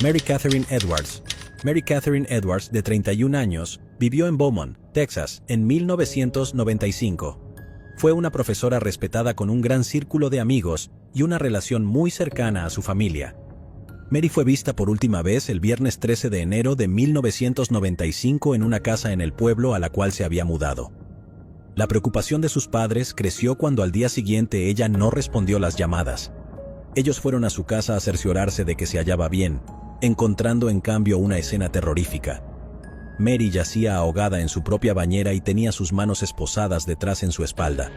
Mary Catherine Edwards. Mary Catherine Edwards, de 31 años, vivió en Beaumont, Texas, en 1995. Fue una profesora respetada con un gran círculo de amigos y una relación muy cercana a su familia. Mary fue vista por última vez el viernes 13 de enero de 1995 en una casa en el pueblo a la cual se había mudado. La preocupación de sus padres creció cuando al día siguiente ella no respondió las llamadas. Ellos fueron a su casa a cerciorarse de que se hallaba bien, encontrando en cambio una escena terrorífica. Mary yacía ahogada en su propia bañera y tenía sus manos esposadas detrás en su espalda.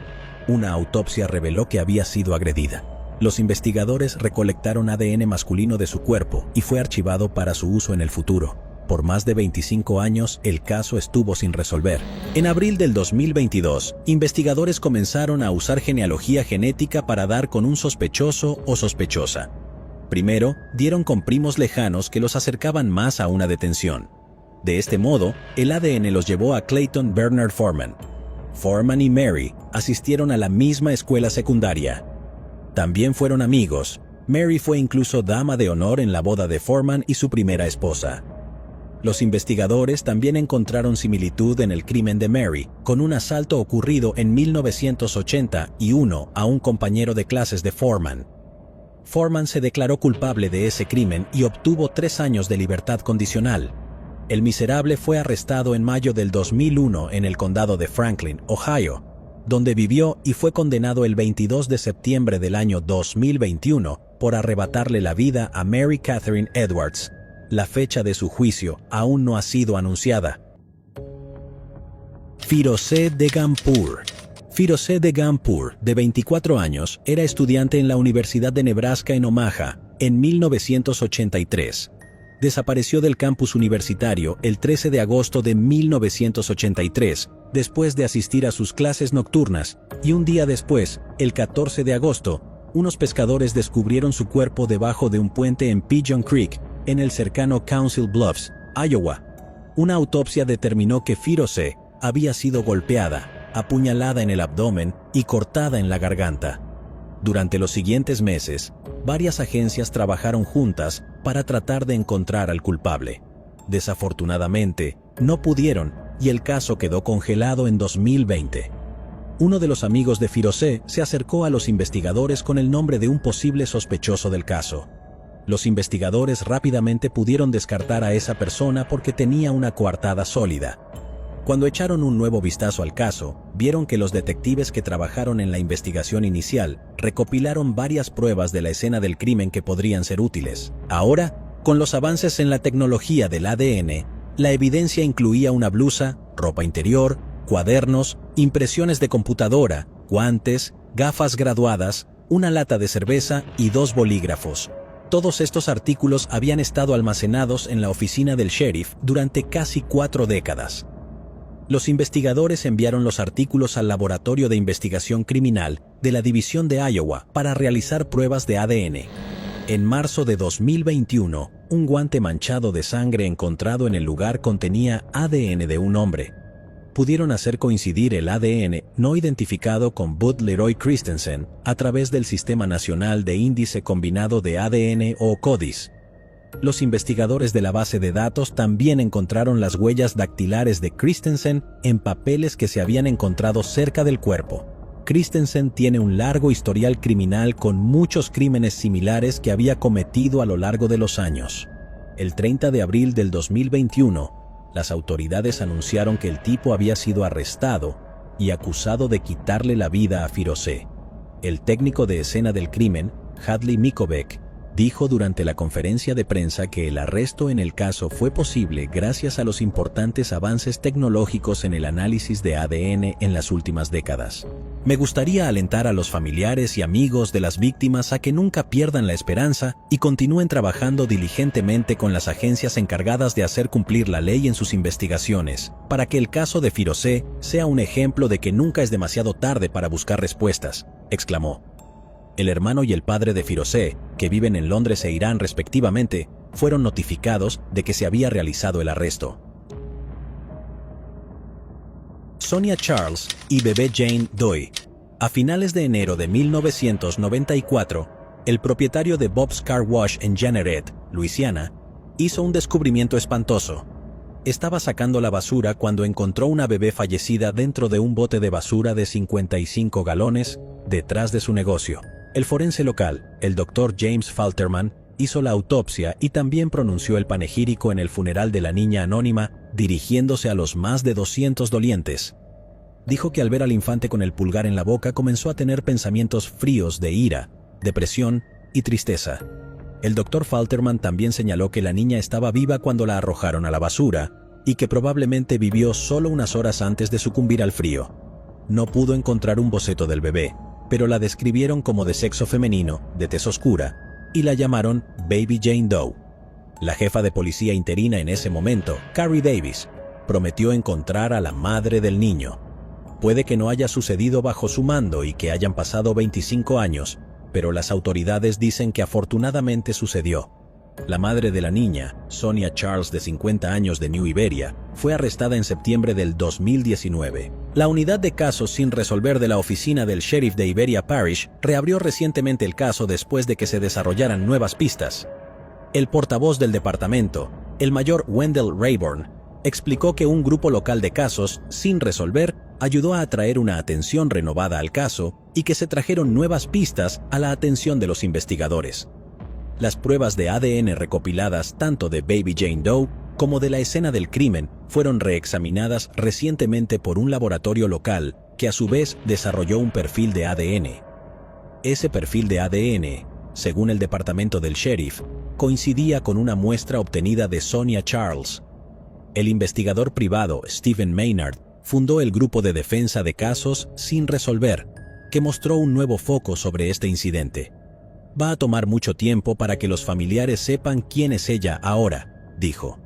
Una autopsia reveló que había sido agredida. Los investigadores recolectaron ADN masculino de su cuerpo y fue archivado para su uso en el futuro. Por más de 25 años, el caso estuvo sin resolver. En abril del 2022, investigadores comenzaron a usar genealogía genética para dar con un sospechoso o sospechosa. Primero, dieron con primos lejanos que los acercaban más a una detención. De este modo, el ADN los llevó a Clayton Bernard Foreman. Foreman y Mary asistieron a la misma escuela secundaria. También fueron amigos. Mary fue incluso dama de honor en la boda de Foreman y su primera esposa. Los investigadores también encontraron similitud en el crimen de Mary, con un asalto ocurrido en 1981 a un compañero de clases de Foreman. Foreman se declaró culpable de ese crimen y obtuvo 3 años de libertad condicional. El miserable fue arrestado en mayo del 2001 en el condado de Franklin, Ohio, donde vivió y fue condenado el 22 de septiembre del año 2021 por arrebatarle la vida a Mary Catherine Edwards. La fecha de su juicio aún no ha sido anunciada. Firozeh Deghanpur. Firozeh Deghanpur, de 24 años, era estudiante en la Universidad de Nebraska en Omaha en 1983. Desapareció del campus universitario el 13 de agosto de 1983, después de asistir a sus clases nocturnas, y un día después, el 14 de agosto, unos pescadores descubrieron su cuerpo debajo de un puente en Pigeon Creek, en el cercano Council Bluffs, Iowa. Una autopsia determinó que Firozeh había sido golpeada, apuñalada en el abdomen y cortada en la garganta. Durante los siguientes meses, varias agencias trabajaron juntas para tratar de encontrar al culpable. Desafortunadamente, no pudieron y el caso quedó congelado en 2020. Uno de los amigos de Firozeh se acercó a los investigadores con el nombre de un posible sospechoso del caso. Los investigadores rápidamente pudieron descartar a esa persona porque tenía una coartada sólida. Cuando echaron un nuevo vistazo al caso, vieron que los detectives que trabajaron en la investigación inicial recopilaron varias pruebas de la escena del crimen que podrían ser útiles. Ahora, con los avances en la tecnología del ADN, la evidencia incluía una blusa, ropa interior, cuadernos, impresiones de computadora, guantes, gafas graduadas, una lata de cerveza y 2 bolígrafos. Todos estos artículos habían estado almacenados en la oficina del sheriff durante casi 4 décadas. Los investigadores enviaron los artículos al Laboratorio de Investigación Criminal de la División de Iowa para realizar pruebas de ADN. En marzo de 2021, un guante manchado de sangre encontrado en el lugar contenía ADN de un hombre. Pudieron hacer coincidir el ADN no identificado con Bud Leroy Christensen a través del Sistema Nacional de Índice Combinado de ADN o CODIS. Los investigadores de la base de datos también encontraron las huellas dactilares de Christensen en papeles que se habían encontrado cerca del cuerpo. Christensen tiene un largo historial criminal con muchos crímenes similares que había cometido a lo largo de los años. El 30 de abril del 2021, las autoridades anunciaron que el tipo había sido arrestado y acusado de quitarle la vida a Firozeh. El técnico de escena del crimen, Hadley Mikovic, dijo durante la conferencia de prensa que el arresto en el caso fue posible gracias a los importantes avances tecnológicos en el análisis de ADN en las últimas décadas. Me gustaría alentar a los familiares y amigos de las víctimas a que nunca pierdan la esperanza y continúen trabajando diligentemente con las agencias encargadas de hacer cumplir la ley en sus investigaciones, para que el caso de Firozeh sea un ejemplo de que nunca es demasiado tarde para buscar respuestas, exclamó. El hermano y el padre de Firozeh, que viven en Londres e Irán respectivamente, fueron notificados de que se había realizado el arresto. Sonia Charles y bebé Jane Doe. A finales de enero de 1994, El propietario de Bob's Car Wash en Jeanerette, Luisiana, hizo un descubrimiento espantoso. Estaba sacando la basura cuando encontró una bebé fallecida dentro de un bote de basura de 55 galones detrás de su negocio. El forense local, el Dr. James Falterman, hizo la autopsia y también pronunció el panegírico en el funeral de la niña anónima, dirigiéndose a los más de 200 dolientes. Dijo que al ver al infante con el pulgar en la boca comenzó a tener pensamientos fríos de ira, depresión y tristeza. El Dr. Falterman también señaló que la niña estaba viva cuando la arrojaron a la basura y que probablemente vivió solo unas horas antes de sucumbir al frío. No pudo encontrar un boceto del bebé, pero la describieron como de sexo femenino, de tez oscura, y la llamaron Baby Jane Doe. La jefa de policía interina en ese momento, Carrie Davis, prometió encontrar a la madre del niño. Puede que no haya sucedido bajo su mando y que hayan pasado 25 años, pero las autoridades dicen que afortunadamente sucedió. La madre de la niña, Sonia Charles, de 50 años, de New Iberia, fue arrestada en septiembre del 2019. La unidad de casos sin resolver de la oficina del sheriff de Iberia Parish reabrió recientemente el caso después de que se desarrollaran nuevas pistas. El portavoz del departamento, el mayor Wendell Rayburn, explicó que un grupo local de casos sin resolver ayudó a atraer una atención renovada al caso y que se trajeron nuevas pistas a la atención de los investigadores. Las pruebas de ADN recopiladas tanto de Baby Jane Doe como de la escena del crimen fueron reexaminadas recientemente por un laboratorio local que a su vez desarrolló un perfil de ADN. Ese perfil de ADN, según el departamento del sheriff, coincidía con una muestra obtenida de Sonia Charles. El investigador privado Stephen Maynard fundó el grupo de defensa de casos sin resolver, que mostró un nuevo foco sobre este incidente. Va a tomar mucho tiempo para que los familiares sepan quién es ella ahora, dijo.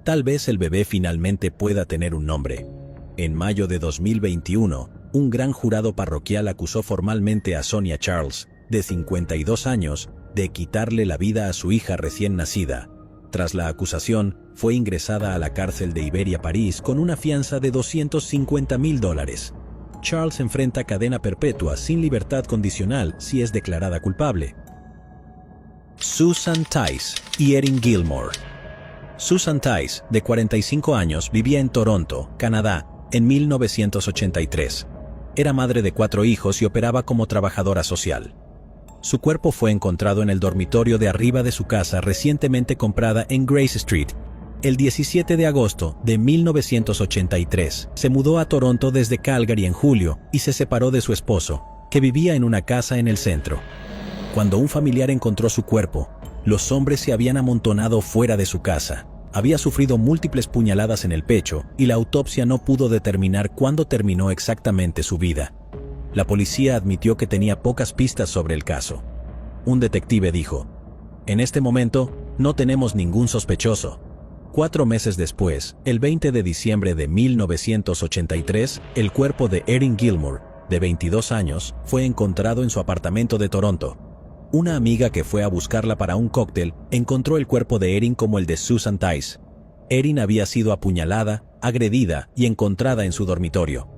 Tal vez el bebé finalmente pueda tener un nombre. En mayo de 2021, un gran jurado parroquial acusó formalmente a Sonia Charles, de 52 años, de quitarle la vida a su hija recién nacida. Tras la acusación, fue ingresada a la cárcel de Iberia París con una fianza de $250,000. Charles enfrenta cadena perpetua sin libertad condicional si es declarada culpable. Susan Tice y Erin Gilmore. Susan Tice, de 45 años, vivía en Toronto, Canadá, en 1983. Era madre de 4 hijos y operaba como trabajadora social. Su cuerpo fue encontrado en el dormitorio de arriba de su casa recientemente comprada en Grace Street. El 17 de agosto de 1983, se mudó a Toronto desde Calgary en julio y se separó de su esposo, que vivía en una casa en el centro. Cuando un familiar encontró su cuerpo, los hombres se habían amontonado fuera de su casa. Había sufrido múltiples puñaladas en el pecho y la autopsia no pudo determinar cuándo terminó exactamente su vida. La policía admitió que tenía pocas pistas sobre el caso. Un detective dijo: "En este momento, no tenemos ningún sospechoso". 4 meses después, el 20 de diciembre de 1983, el cuerpo de Erin Gilmore, de 22 años, fue encontrado en su apartamento de Toronto. Una amiga que fue a buscarla para un cóctel encontró el cuerpo de Erin como el de Susan Tice. Erin había sido apuñalada, agredida y encontrada en su dormitorio.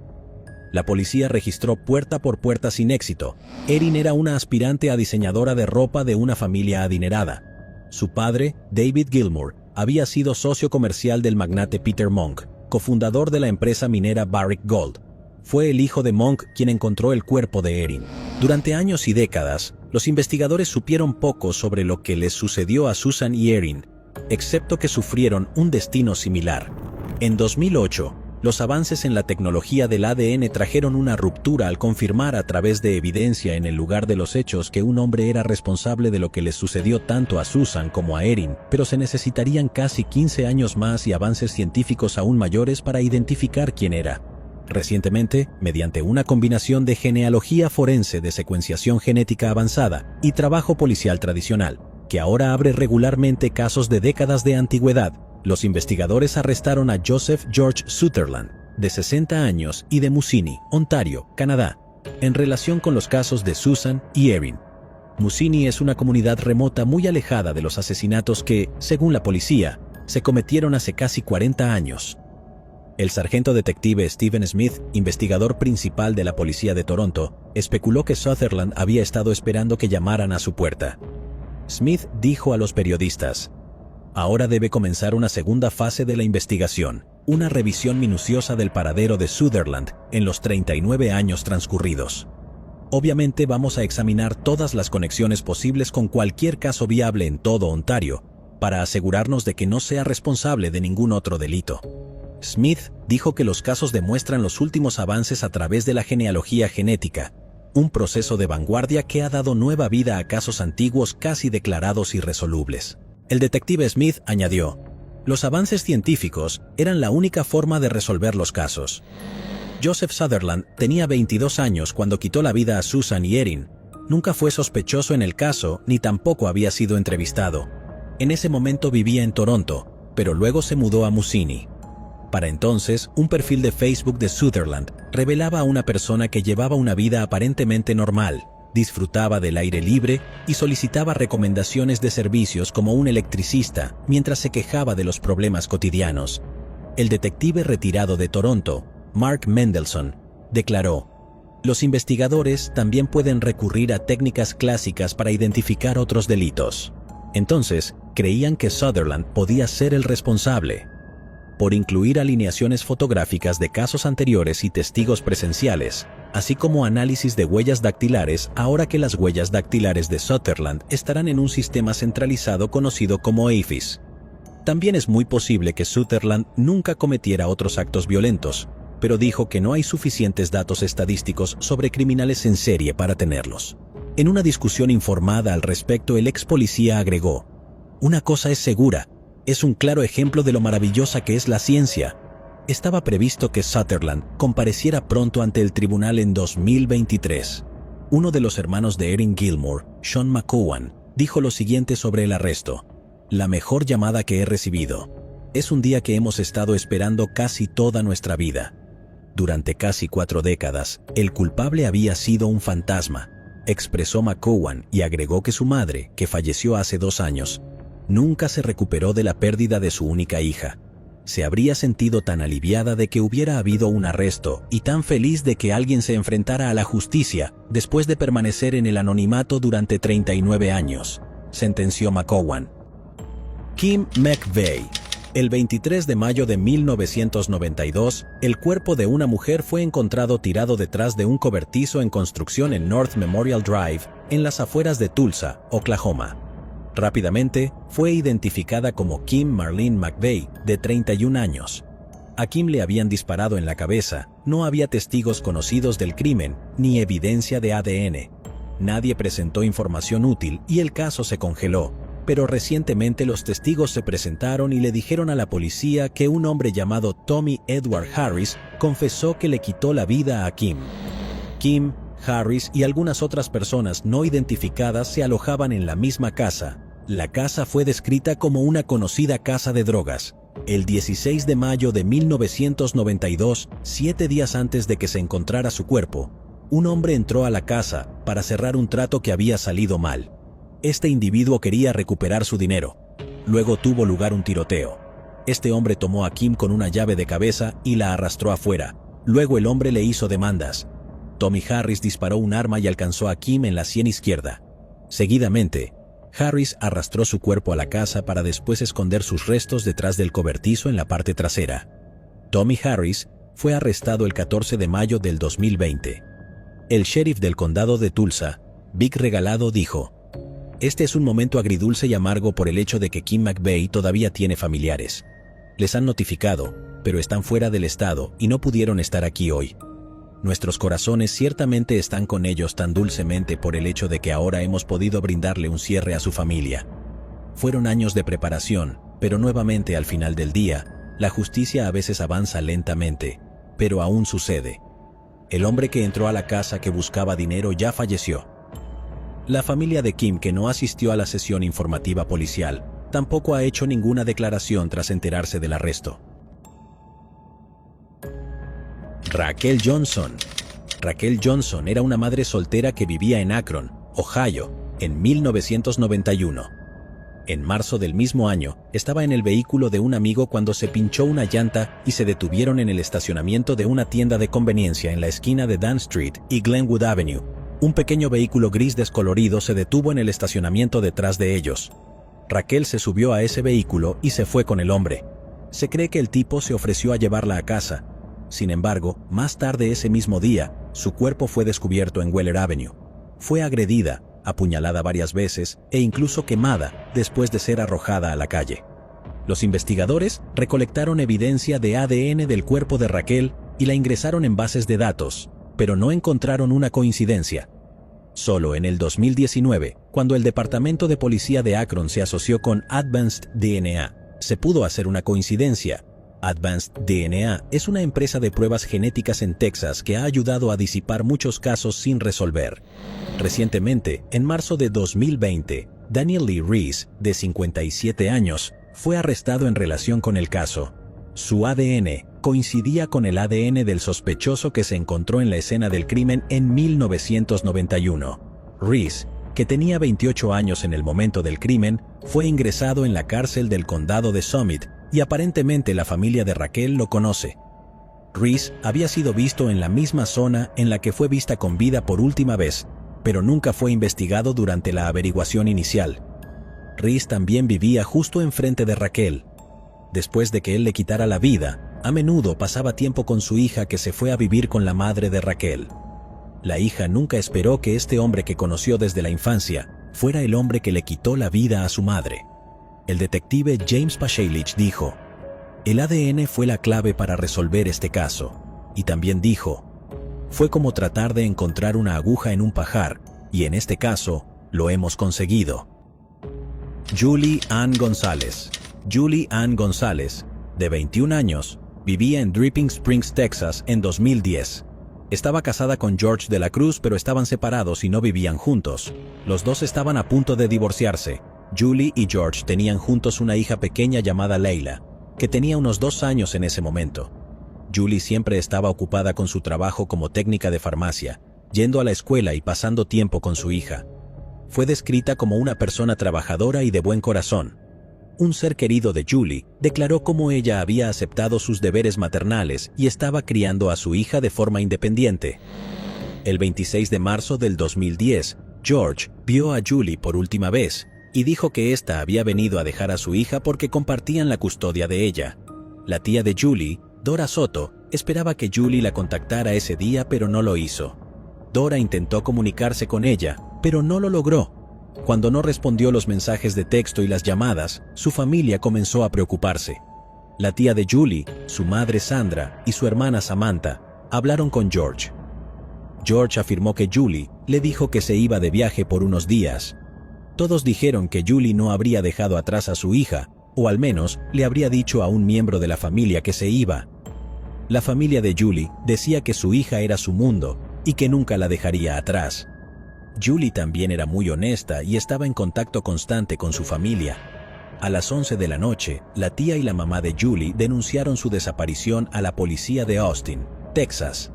La policía registró puerta por puerta sin éxito. Erin era una aspirante a diseñadora de ropa de una familia adinerada. Su padre, David Gilmore, había sido socio comercial del magnate Peter Monk, cofundador de la empresa minera Barrick Gold. Fue el hijo de Monk quien encontró el cuerpo de Erin. Durante años y décadas, los investigadores supieron poco sobre lo que les sucedió a Susan y Erin, excepto que sufrieron un destino similar. En 2008, los avances en la tecnología del ADN trajeron una ruptura al confirmar a través de evidencia en el lugar de los hechos que un hombre era responsable de lo que les sucedió tanto a Susan como a Erin, pero se necesitarían casi 15 años más y avances científicos aún mayores para identificar quién era. Recientemente, mediante una combinación de genealogía forense de secuenciación genética avanzada y trabajo policial tradicional, que ahora abre regularmente casos de décadas de antigüedad, los investigadores arrestaron a Joseph George Sutherland, de 60 años y de Mussini, Ontario, Canadá, en relación con los casos de Susan y Erin. Mussini es una comunidad remota muy alejada de los asesinatos que, según la policía, se cometieron hace casi 40 años. El sargento detective Stephen Smith, investigador principal de la policía de Toronto, especuló que Sutherland había estado esperando que llamaran a su puerta. Smith dijo a los periodistas: "Ahora debe comenzar una segunda fase de la investigación, una revisión minuciosa del paradero de Sutherland en los 39 años transcurridos. Obviamente vamos a examinar todas las conexiones posibles con cualquier caso viable en todo Ontario, para asegurarnos de que no sea responsable de ningún otro delito". Smith dijo que los casos demuestran los últimos avances a través de la genealogía genética, un proceso de vanguardia que ha dado nueva vida a casos antiguos casi declarados irresolubles. El detective Smith añadió: "Los avances científicos eran la única forma de resolver los casos. Joseph Sutherland tenía 22 años cuando quitó la vida a Susan y Erin. Nunca fue sospechoso en el caso ni tampoco había sido entrevistado. En ese momento vivía en Toronto, pero luego se mudó a Mussini. Para entonces, un perfil de Facebook de Sutherland revelaba a una persona que llevaba una vida aparentemente normal, disfrutaba del aire libre y solicitaba recomendaciones de servicios como un electricista mientras se quejaba de los problemas cotidianos". El detective retirado de Toronto, Mark Mendelson, declaró: "Los investigadores también pueden recurrir a técnicas clásicas para identificar otros delitos. Entonces, creían que Sutherland podía ser el responsable. Por incluir alineaciones fotográficas de casos anteriores y testigos presenciales, así como análisis de huellas dactilares, ahora que las huellas dactilares de Sutherland estarán en un sistema centralizado conocido como AFIS. También es muy posible que Sutherland nunca cometiera otros actos violentos, pero dijo que no hay suficientes datos estadísticos sobre criminales en serie para tenerlos". En una discusión informada al respecto, el ex policía agregó: "Una cosa es segura, es un claro ejemplo de lo maravillosa que es la ciencia. Estaba previsto que Sutherland compareciera pronto ante el tribunal en 2023. Uno de los hermanos de Erin Gilmore, Sean McCowan, dijo lo siguiente sobre el arresto: "La mejor llamada que he recibido. Es un día que hemos estado esperando casi toda nuestra vida. Durante casi 4 décadas, el culpable había sido un fantasma", expresó McCowan, y agregó que su madre, que falleció hace 2 años, nunca se recuperó de la pérdida de su única hija. Se habría sentido tan aliviada de que hubiera habido un arresto y tan feliz de que alguien se enfrentara a la justicia después de permanecer en el anonimato durante 39 años, sentenció McCowan. Kim McVeigh. El 23 de mayo de 1992, el cuerpo de una mujer fue encontrado tirado detrás de un cobertizo en construcción en North Memorial Drive, en las afueras de Tulsa, Oklahoma. Rápidamente, fue identificada como Kim Marlene McVeigh, de 31 años. A Kim le habían disparado en la cabeza, no había testigos conocidos del crimen, ni evidencia de ADN. Nadie presentó información útil y el caso se congeló, pero recientemente los testigos se presentaron y le dijeron a la policía que un hombre llamado Tommy Edward Harris confesó que le quitó la vida a Kim. Kim, Harris y algunas otras personas no identificadas se alojaban en la misma casa. La casa fue descrita como una conocida casa de drogas. El 16 de mayo de 1992, 7 días antes de que se encontrara su cuerpo, un hombre entró a la casa para cerrar un trato que había salido mal. Este individuo quería recuperar su dinero. Luego tuvo lugar un tiroteo. Este hombre tomó a Kim con una llave de cabeza y la arrastró afuera. Luego el hombre le hizo demandas. Tommy Harris disparó un arma y alcanzó a Kim en la sien izquierda. Seguidamente, Harris arrastró su cuerpo a la casa para después esconder sus restos detrás del cobertizo en la parte trasera. Tommy Harris fue arrestado el 14 de mayo del 2020. El sheriff del condado de Tulsa, Vic Regalado, dijo: "Este es un momento agridulce y amargo por el hecho de que Kim McVeigh todavía tiene familiares. Les han notificado, pero están fuera del estado y no pudieron estar aquí hoy. Nuestros corazones ciertamente están con ellos tan dulcemente por el hecho de que ahora hemos podido brindarle un cierre a su familia. Fueron años de preparación, pero nuevamente al final del día, la justicia a veces avanza lentamente, pero aún sucede. El hombre que entró a la casa que buscaba dinero ya falleció". La familia de Kim, que no asistió a la sesión informativa policial, tampoco ha hecho ninguna declaración tras enterarse del arresto. Raquel Johnson. Raquel Johnson era una madre soltera que vivía en Akron, Ohio, en 1991. En marzo del mismo año, estaba en el vehículo de un amigo cuando se pinchó una llanta y se detuvieron en el estacionamiento de una tienda de conveniencia en la esquina de Dan Street y Glenwood Avenue. Un pequeño vehículo gris descolorido se detuvo en el estacionamiento detrás de ellos. Raquel se subió a ese vehículo y se fue con el hombre. Se cree que el tipo se ofreció a llevarla a casa. Sin embargo, más tarde ese mismo día, su cuerpo fue descubierto en Weller Avenue. Fue agredida, apuñalada varias veces e incluso quemada después de ser arrojada a la calle. Los investigadores recolectaron evidencia de ADN del cuerpo de Raquel y la ingresaron en bases de datos, pero no encontraron una coincidencia. Solo en el 2019, cuando el Departamento de Policía de Akron se asoció con Advanced DNA, se pudo hacer una coincidencia. Advanced DNA es una empresa de pruebas genéticas en Texas que ha ayudado a disipar muchos casos sin resolver. Recientemente, en marzo de 2020, Daniel Lee Reese, de 57 años, fue arrestado en relación con el caso. Su ADN coincidía con el ADN del sospechoso que se encontró en la escena del crimen en 1991. Reese, que tenía 28 años en el momento del crimen, fue ingresado en la cárcel del condado de Summit y aparentemente la familia de Raquel lo conoce. Reese había sido visto en la misma zona en la que fue vista con vida por última vez, pero nunca fue investigado durante la averiguación inicial. Reese también vivía justo enfrente de Raquel. Después de que él le quitara la vida, a menudo pasaba tiempo con su hija que se fue a vivir con la madre de Raquel. La hija nunca esperó que este hombre que conoció desde la infancia fuera el hombre que le quitó la vida a su madre. El detective James Pashalich dijo: "El ADN fue la clave para resolver este caso", y también dijo: "Fue como tratar de encontrar una aguja en un pajar, y en este caso, lo hemos conseguido". Julie Ann González. Julie Ann González, de 21 años, vivía en Dripping Springs, Texas, en 2010. Estaba casada con George de la Cruz, pero estaban separados y no vivían juntos. Los dos estaban a punto de divorciarse. Julie y George tenían juntos una hija pequeña llamada Leila, que tenía unos 2 años en ese momento. Julie siempre estaba ocupada con su trabajo como técnica de farmacia, yendo a la escuela y pasando tiempo con su hija. Fue descrita como una persona trabajadora y de buen corazón. Un ser querido de Julie declaró cómo ella había aceptado sus deberes maternales y estaba criando a su hija de forma independiente. El 26 de marzo del 2010, George vio a Julie por última vez y dijo que ésta había venido a dejar a su hija porque compartían la custodia de ella. La tía de Julie, Dora Soto, esperaba que Julie la contactara ese día, pero no lo hizo. Dora intentó comunicarse con ella, pero no lo logró. Cuando no respondió los mensajes de texto y las llamadas, su familia comenzó a preocuparse. La tía de Julie, su madre Sandra y su hermana Samantha hablaron con George. George afirmó que Julie le dijo que se iba de viaje por unos días. Todos dijeron que Julie no habría dejado atrás a su hija, o al menos le habría dicho a un miembro de la familia que se iba. La familia de Julie decía que su hija era su mundo y que nunca la dejaría atrás. Julie también era muy honesta y estaba en contacto constante con su familia. A las 11 de la noche, la tía y la mamá de Julie denunciaron su desaparición a la policía de Austin, Texas.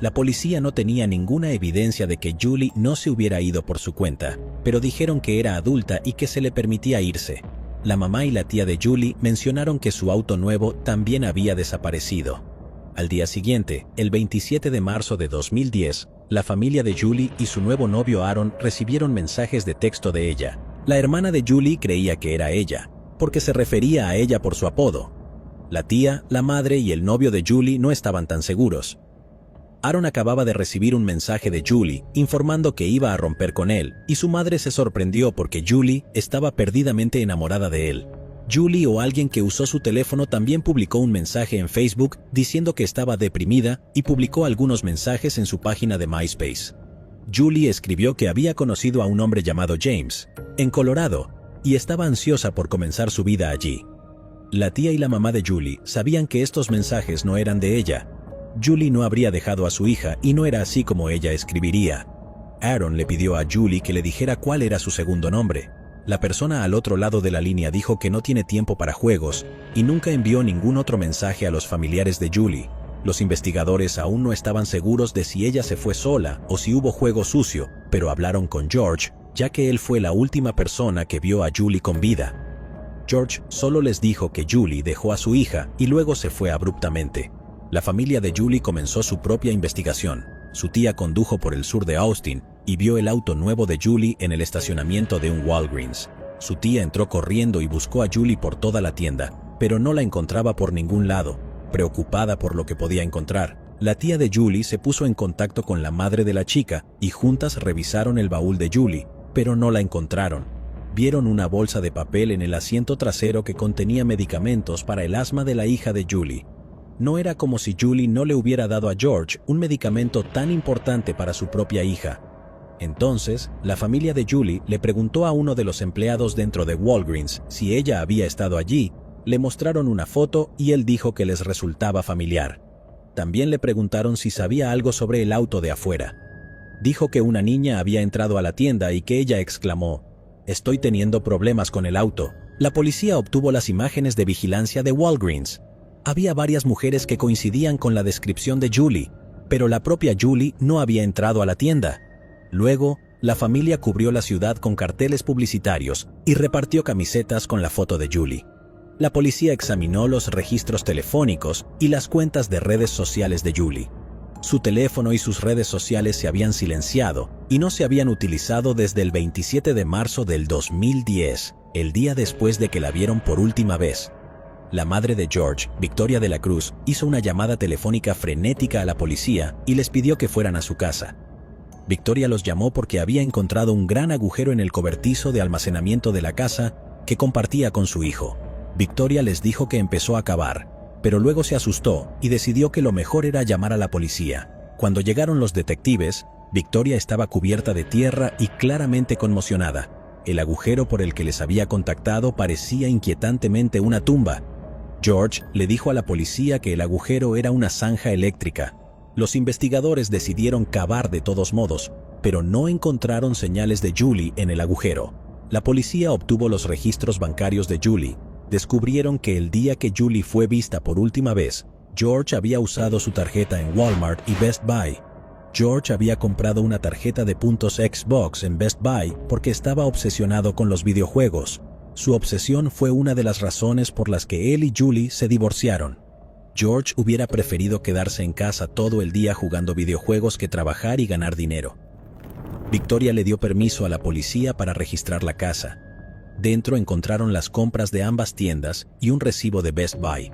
La policía no tenía ninguna evidencia de que Julie no se hubiera ido por su cuenta, pero dijeron que era adulta y que se le permitía irse. La mamá y la tía de Julie mencionaron que su auto nuevo también había desaparecido. Al día siguiente, el 27 de marzo de 2010, la familia de Julie y su nuevo novio Aaron recibieron mensajes de texto de ella. La hermana de Julie creía que era ella, porque se refería a ella por su apodo. La tía, la madre y el novio de Julie no estaban tan seguros. Aaron acababa de recibir un mensaje de Julie informando que iba a romper con él, y su madre se sorprendió porque Julie estaba perdidamente enamorada de él. Julie o alguien que usó su teléfono también publicó un mensaje en Facebook diciendo que estaba deprimida y publicó algunos mensajes en su página de MySpace. Julie escribió que había conocido a un hombre llamado James, en Colorado, y estaba ansiosa por comenzar su vida allí. La tía y la mamá de Julie sabían que estos mensajes no eran de ella. Julie no habría dejado a su hija y no era así como ella escribiría. Aaron le pidió a Julie que le dijera cuál era su segundo nombre. La persona al otro lado de la línea dijo que no tiene tiempo para juegos y nunca envió ningún otro mensaje a los familiares de Julie. Los investigadores aún no estaban seguros de si ella se fue sola o si hubo juego sucio, pero hablaron con George, ya que él fue la última persona que vio a Julie con vida. George solo les dijo que Julie dejó a su hija y luego se fue abruptamente. La familia de Julie comenzó su propia investigación. Su tía condujo por el sur de Austin y vio el auto nuevo de Julie en el estacionamiento de un Walgreens. Su tía entró corriendo y buscó a Julie por toda la tienda, pero no la encontraba por ningún lado. Preocupada por lo que podía encontrar, la tía de Julie se puso en contacto con la madre de la chica y juntas revisaron el baúl de Julie, pero no la encontraron. Vieron una bolsa de papel en el asiento trasero que contenía medicamentos para el asma de la hija de Julie. No era como si Julie no le hubiera dado a George un medicamento tan importante para su propia hija. Entonces, la familia de Julie le preguntó a uno de los empleados dentro de Walgreens si ella había estado allí. Le mostraron una foto y él dijo que les resultaba familiar. También le preguntaron si sabía algo sobre el auto de afuera. Dijo que una niña había entrado a la tienda y que ella exclamó: «Estoy teniendo problemas con el auto». La policía obtuvo las imágenes de vigilancia de Walgreens. Había varias mujeres que coincidían con la descripción de Julie, pero la propia Julie no había entrado a la tienda. Luego, la familia cubrió la ciudad con carteles publicitarios y repartió camisetas con la foto de Julie. La policía examinó los registros telefónicos y las cuentas de redes sociales de Julie. Su teléfono y sus redes sociales se habían silenciado y no se habían utilizado desde el 27 de marzo del 2010, el día después de que la vieron por última vez. La madre de George, Victoria de la Cruz, hizo una llamada telefónica frenética a la policía y les pidió que fueran a su casa. Victoria los llamó porque había encontrado un gran agujero en el cobertizo de almacenamiento de la casa que compartía con su hijo. Victoria les dijo que empezó a cavar, pero luego se asustó y decidió que lo mejor era llamar a la policía. Cuando llegaron los detectives, Victoria estaba cubierta de tierra y claramente conmocionada. El agujero por el que les había contactado parecía inquietantemente una tumba. George le dijo a la policía que el agujero era una zanja eléctrica. Los investigadores decidieron cavar de todos modos, pero no encontraron señales de Julie en el agujero. La policía obtuvo los registros bancarios de Julie. Descubrieron que el día que Julie fue vista por última vez, George había usado su tarjeta en Walmart y Best Buy. George había comprado una tarjeta de puntos Xbox en Best Buy porque estaba obsesionado con los videojuegos. Su obsesión fue una de las razones por las que él y Julie se divorciaron. George hubiera preferido quedarse en casa todo el día jugando videojuegos que trabajar y ganar dinero. Victoria le dio permiso a la policía para registrar la casa. Dentro encontraron las compras de ambas tiendas y un recibo de Best Buy.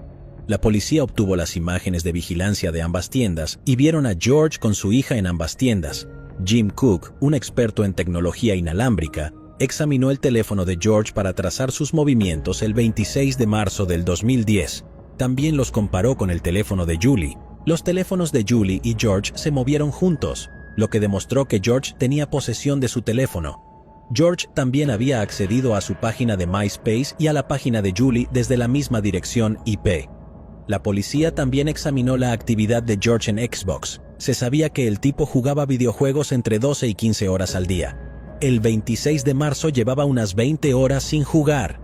La policía obtuvo las imágenes de vigilancia de ambas tiendas y vieron a George con su hija en ambas tiendas. Jim Cook, un experto en tecnología inalámbrica, examinó el teléfono de George para trazar sus movimientos el 26 de marzo del 2010. También los comparó con el teléfono de Julie. Los teléfonos de Julie y George se movieron juntos, lo que demostró que George tenía posesión de su teléfono. George también había accedido a su página de MySpace y a la página de Julie desde la misma dirección IP. La policía también examinó la actividad de George en Xbox. Se sabía que el tipo jugaba videojuegos entre 12 y 15 horas al día. El 26 de marzo llevaba unas 20 horas sin jugar.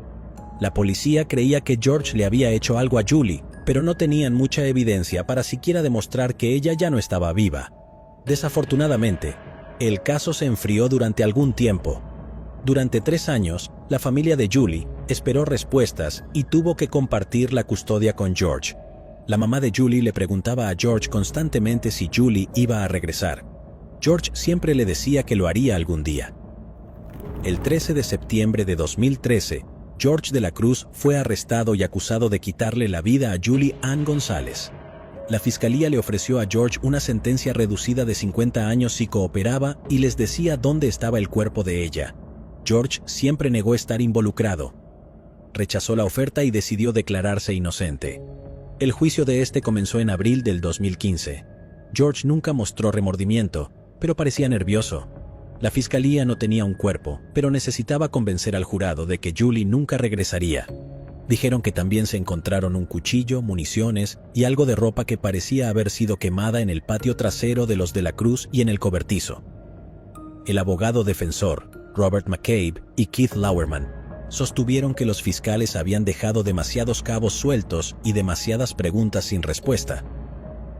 La policía creía que George le había hecho algo a Julie, pero no tenían mucha evidencia para siquiera demostrar que ella ya no estaba viva. Desafortunadamente, el caso se enfrió durante algún tiempo. Durante 3 años, la familia de Julie esperó respuestas y tuvo que compartir la custodia con George. La mamá de Julie le preguntaba a George constantemente si Julie iba a regresar. George siempre le decía que lo haría algún día. El 13 de septiembre de 2013, George de la Cruz fue arrestado y acusado de quitarle la vida a Julie Ann González. La fiscalía le ofreció a George una sentencia reducida de 50 años si cooperaba y les decía dónde estaba el cuerpo de ella. George siempre negó estar involucrado. Rechazó la oferta y decidió declararse inocente. El juicio de este comenzó en abril del 2015. George nunca mostró remordimiento, pero parecía nervioso. La fiscalía no tenía un cuerpo, pero necesitaba convencer al jurado de que Julie nunca regresaría. Dijeron que también se encontraron un cuchillo, municiones y algo de ropa que parecía haber sido quemada en el patio trasero de los de la Cruz y en el cobertizo. El abogado defensor, Robert McCabe y Keith Lauerman, sostuvieron que los fiscales habían dejado demasiados cabos sueltos y demasiadas preguntas sin respuesta.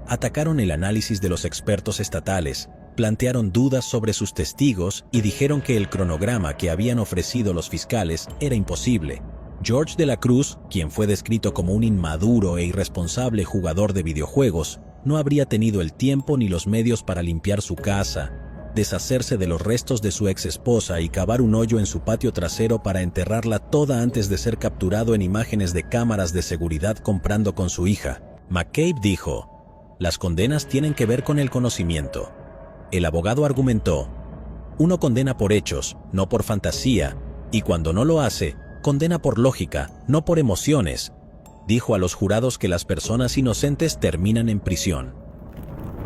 Atacaron el análisis de los expertos estatales, plantearon dudas sobre sus testigos y dijeron que el cronograma que habían ofrecido los fiscales era imposible. George de la Cruz, quien fue descrito como un inmaduro e irresponsable jugador de videojuegos, no habría tenido el tiempo ni los medios para limpiar su casa, deshacerse de los restos de su ex esposa y cavar un hoyo en su patio trasero para enterrarla toda antes de ser capturado en imágenes de cámaras de seguridad comprando con su hija. McCabe dijo: "Las condenas tienen que ver con el conocimiento". El abogado argumentó: "Uno condena por hechos, no por fantasía, y cuando no lo hace, condena por lógica, no por emociones". Dijo a los jurados que las personas inocentes terminan en prisión.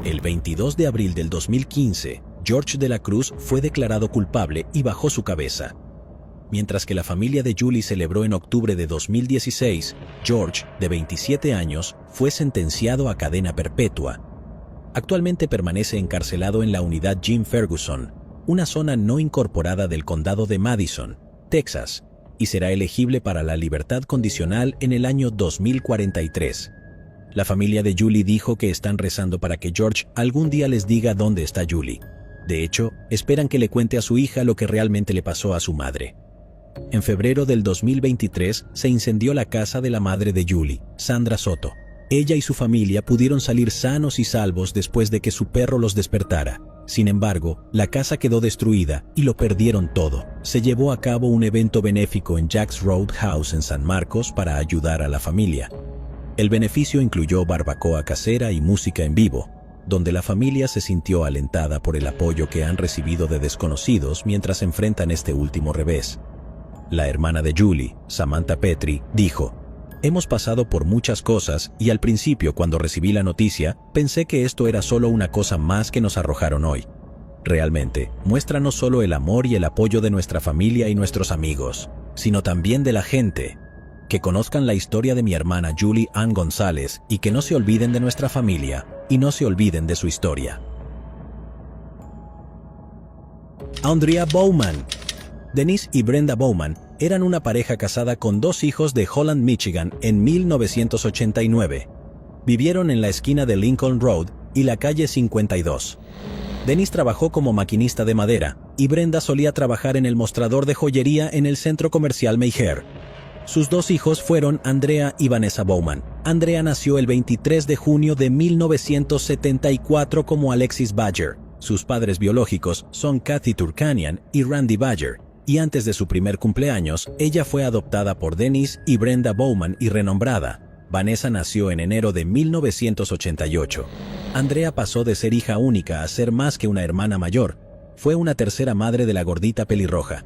El 22 de abril del 2015, George de la Cruz fue declarado culpable y bajó su cabeza. Mientras que la familia de Julie celebró en octubre de 2016, George, de 27 años, fue sentenciado a cadena perpetua. Actualmente permanece encarcelado en la unidad Jim Ferguson, una zona no incorporada del condado de Madison, Texas, y será elegible para la libertad condicional en el año 2043. La familia de Julie dijo que están rezando para que George algún día les diga dónde está Julie. De hecho, esperan que le cuente a su hija lo que realmente le pasó a su madre. En febrero del 2023 se incendió la casa de la madre de Julie, Sandra Soto. Ella y su familia pudieron salir sanos y salvos después de que su perro los despertara. Sin embargo, la casa quedó destruida y lo perdieron todo. Se llevó a cabo un evento benéfico en Jack's Roadhouse en San Marcos para ayudar a la familia. El beneficio incluyó barbacoa casera y música en vivo, donde la familia se sintió alentada por el apoyo que han recibido de desconocidos mientras enfrentan este último revés. La hermana de Julie, Samantha Petri, dijo: "Hemos pasado por muchas cosas y al principio, cuando recibí la noticia, pensé que esto era solo una cosa más que nos arrojaron hoy. Realmente, muestra no solo el amor y el apoyo de nuestra familia y nuestros amigos, sino también de la gente. Que conozcan la historia de mi hermana Julie Ann González y que no se olviden de nuestra familia y no se olviden de su historia". Andrea Bowman. Denise y Brenda Bowman eran una pareja casada con 2 hijos de Holland, Michigan, en 1989. Vivieron en la esquina de Lincoln Road y la calle 52. Denise trabajó como maquinista de madera y Brenda solía trabajar en el mostrador de joyería en el centro comercial Mayfair. Sus 2 hijos fueron Andrea y Vanessa Bowman. Andrea nació el 23 de junio de 1974 como Alexis Badger. Sus padres biológicos son Kathy Turkanian y Randy Badger, y antes de su primer cumpleaños, ella fue adoptada por Denise y Brenda Bowman y renombrada. Vanessa nació en enero de 1988. Andrea pasó de ser hija única a ser más que una hermana mayor. Fue una tercera madre de la gordita pelirroja.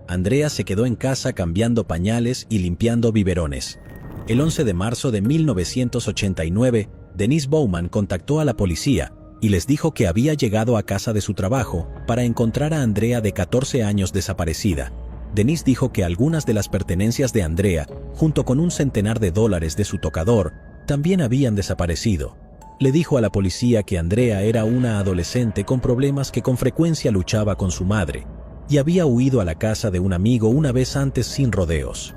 Andrea se quedó en casa cambiando pañales y limpiando biberones. El 11 de marzo de 1989, Denise Bowman contactó a la policía y les dijo que había llegado a casa de su trabajo para encontrar a Andrea de 14 años desaparecida. Denise dijo que algunas de las pertenencias de Andrea, junto con un centenar de dólares de su tocador, también habían desaparecido. Le dijo a la policía que Andrea era una adolescente con problemas que con frecuencia luchaba con su madre y había huido a la casa de un amigo una vez antes sin rodeos.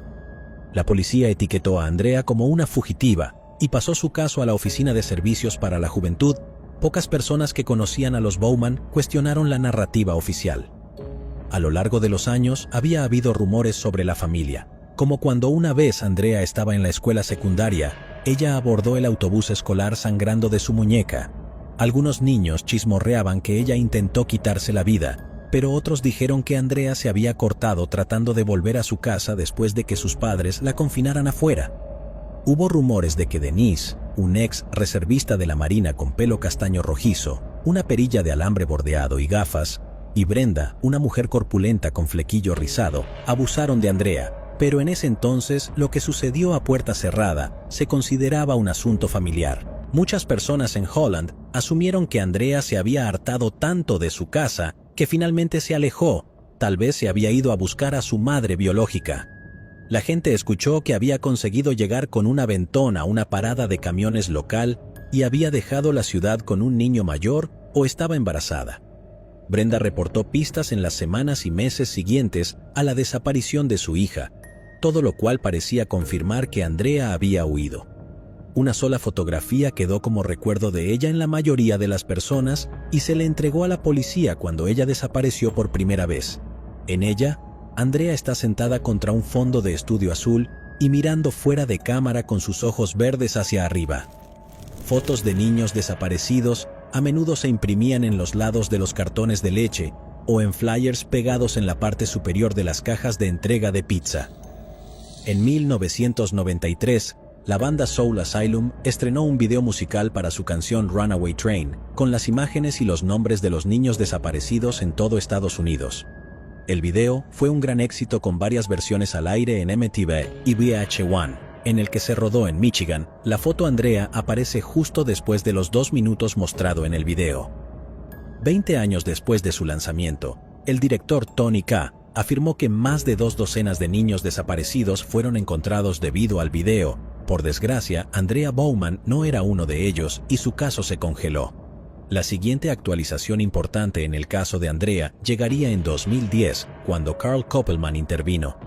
La policía etiquetó a Andrea como una fugitiva y pasó su caso a la Oficina de Servicios para la Juventud. Pocas personas que conocían a los Bowman cuestionaron la narrativa oficial. A lo largo de los años había habido rumores sobre la familia, como cuando una vez Andrea estaba en la escuela secundaria, ella abordó el autobús escolar sangrando de su muñeca. Algunos niños chismorreaban que ella intentó quitarse la vida, pero otros dijeron que Andrea se había cortado tratando de volver a su casa después de que sus padres la confinaran afuera. Hubo rumores de que Denise, un ex reservista de la Marina con pelo castaño rojizo, una perilla de alambre bordeado y gafas, y Brenda, una mujer corpulenta con flequillo rizado, abusaron de Andrea, pero en ese entonces lo que sucedió a puerta cerrada se consideraba un asunto familiar. Muchas personas en Holland asumieron que Andrea se había hartado tanto de su casa que finalmente se alejó, tal vez se había ido a buscar a su madre biológica. La gente escuchó que había conseguido llegar con un aventón a una parada de camiones local y había dejado la ciudad con un niño mayor o estaba embarazada. Brenda reportó pistas en las semanas y meses siguientes a la desaparición de su hija, todo lo cual parecía confirmar que Andrea había huido. Una sola fotografía quedó como recuerdo de ella en la mayoría de las personas y se le entregó a la policía cuando ella desapareció por primera vez. En ella, Andrea está sentada contra un fondo de estudio azul y mirando fuera de cámara con sus ojos verdes hacia arriba. Fotos de niños desaparecidos a menudo se imprimían en los lados de los cartones de leche o en flyers pegados en la parte superior de las cajas de entrega de pizza. En 1993, la banda Soul Asylum estrenó un video musical para su canción Runaway Train, con las imágenes y los nombres de los niños desaparecidos en todo Estados Unidos. El video fue un gran éxito con varias versiones al aire en MTV y VH1, en el que se rodó en Michigan. La foto Andrea aparece justo después de los 2 minutos mostrado en el video. 20 años después de su lanzamiento, el director Tony K. afirmó que más de 2 docenas de niños desaparecidos fueron encontrados debido al video. Por desgracia, Andrea Bowman no era uno de ellos y su caso se congeló. La siguiente actualización importante en el caso de Andrea llegaría en 2010, cuando Carl Koppelman intervino.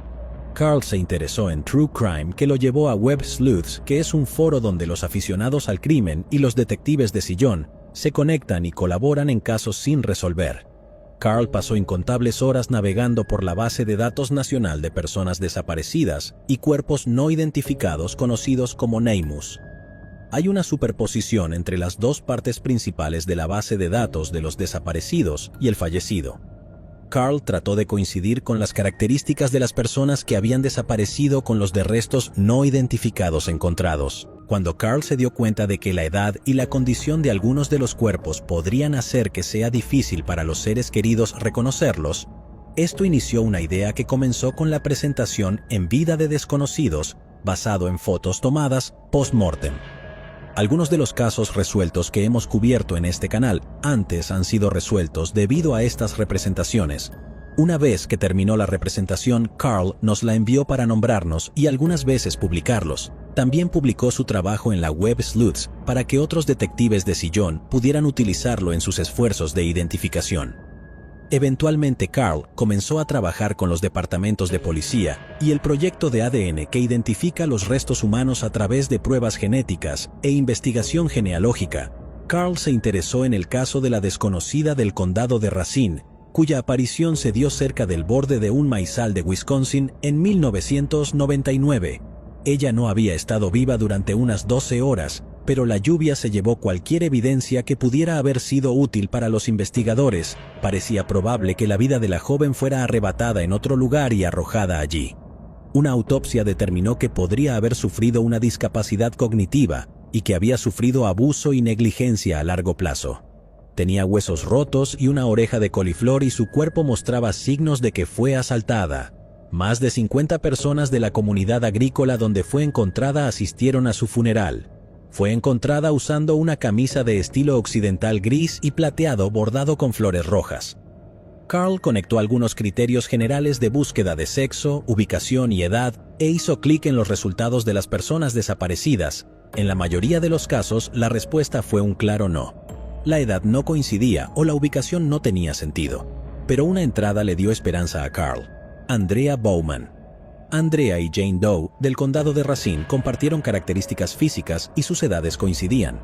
Carl se interesó en True Crime, que lo llevó a Web Sleuths, que es un foro donde los aficionados al crimen y los detectives de sillón se conectan y colaboran en casos sin resolver. Carl pasó incontables horas navegando por la base de datos nacional de personas desaparecidas y cuerpos no identificados conocidos como NAMUS. Hay una superposición entre las dos partes principales de la base de datos de los desaparecidos y el fallecido. Carl trató de coincidir con las características de las personas que habían desaparecido con los de restos no identificados encontrados. Cuando Carl se dio cuenta de que la edad y la condición de algunos de los cuerpos podrían hacer que sea difícil para los seres queridos reconocerlos, esto inició una idea que comenzó con la presentación En vida de desconocidos, basado en fotos tomadas post-mortem. Algunos de los casos resueltos que hemos cubierto en este canal antes han sido resueltos debido a estas representaciones. Una vez que terminó la representación, Carl nos la envió para nombrarnos y algunas veces publicarlos. También publicó su trabajo en la Web Sleuths para que otros detectives de sillón pudieran utilizarlo en sus esfuerzos de identificación. Eventualmente Carl comenzó a trabajar con los departamentos de policía y el proyecto de ADN que identifica los restos humanos a través de pruebas genéticas e investigación genealógica. Carl se interesó en el caso de la desconocida del condado de Racine, cuya aparición se dio cerca del borde de un maizal de Wisconsin en 1999. Ella no había estado viva durante unas 12 horas, pero la lluvia se llevó cualquier evidencia que pudiera haber sido útil para los investigadores. Parecía probable que la vida de la joven fuera arrebatada en otro lugar y arrojada allí. Una autopsia determinó que podría haber sufrido una discapacidad cognitiva y que había sufrido abuso y negligencia a largo plazo. Tenía huesos rotos y una oreja de coliflor y su cuerpo mostraba signos de que fue asaltada. Más de 50 personas de la comunidad agrícola donde fue encontrada asistieron a su funeral. Fue encontrada usando una camisa de estilo occidental gris y plateado bordado con flores rojas. Carl conectó algunos criterios generales de búsqueda de sexo, ubicación y edad e hizo clic en los resultados de las personas desaparecidas. En la mayoría de los casos, la respuesta fue un claro no. La edad no coincidía o la ubicación no tenía sentido. Pero una entrada le dio esperanza a Carl. Andrea Bowman. Andrea y Jane Doe, del condado de Racine, compartieron características físicas y sus edades coincidían.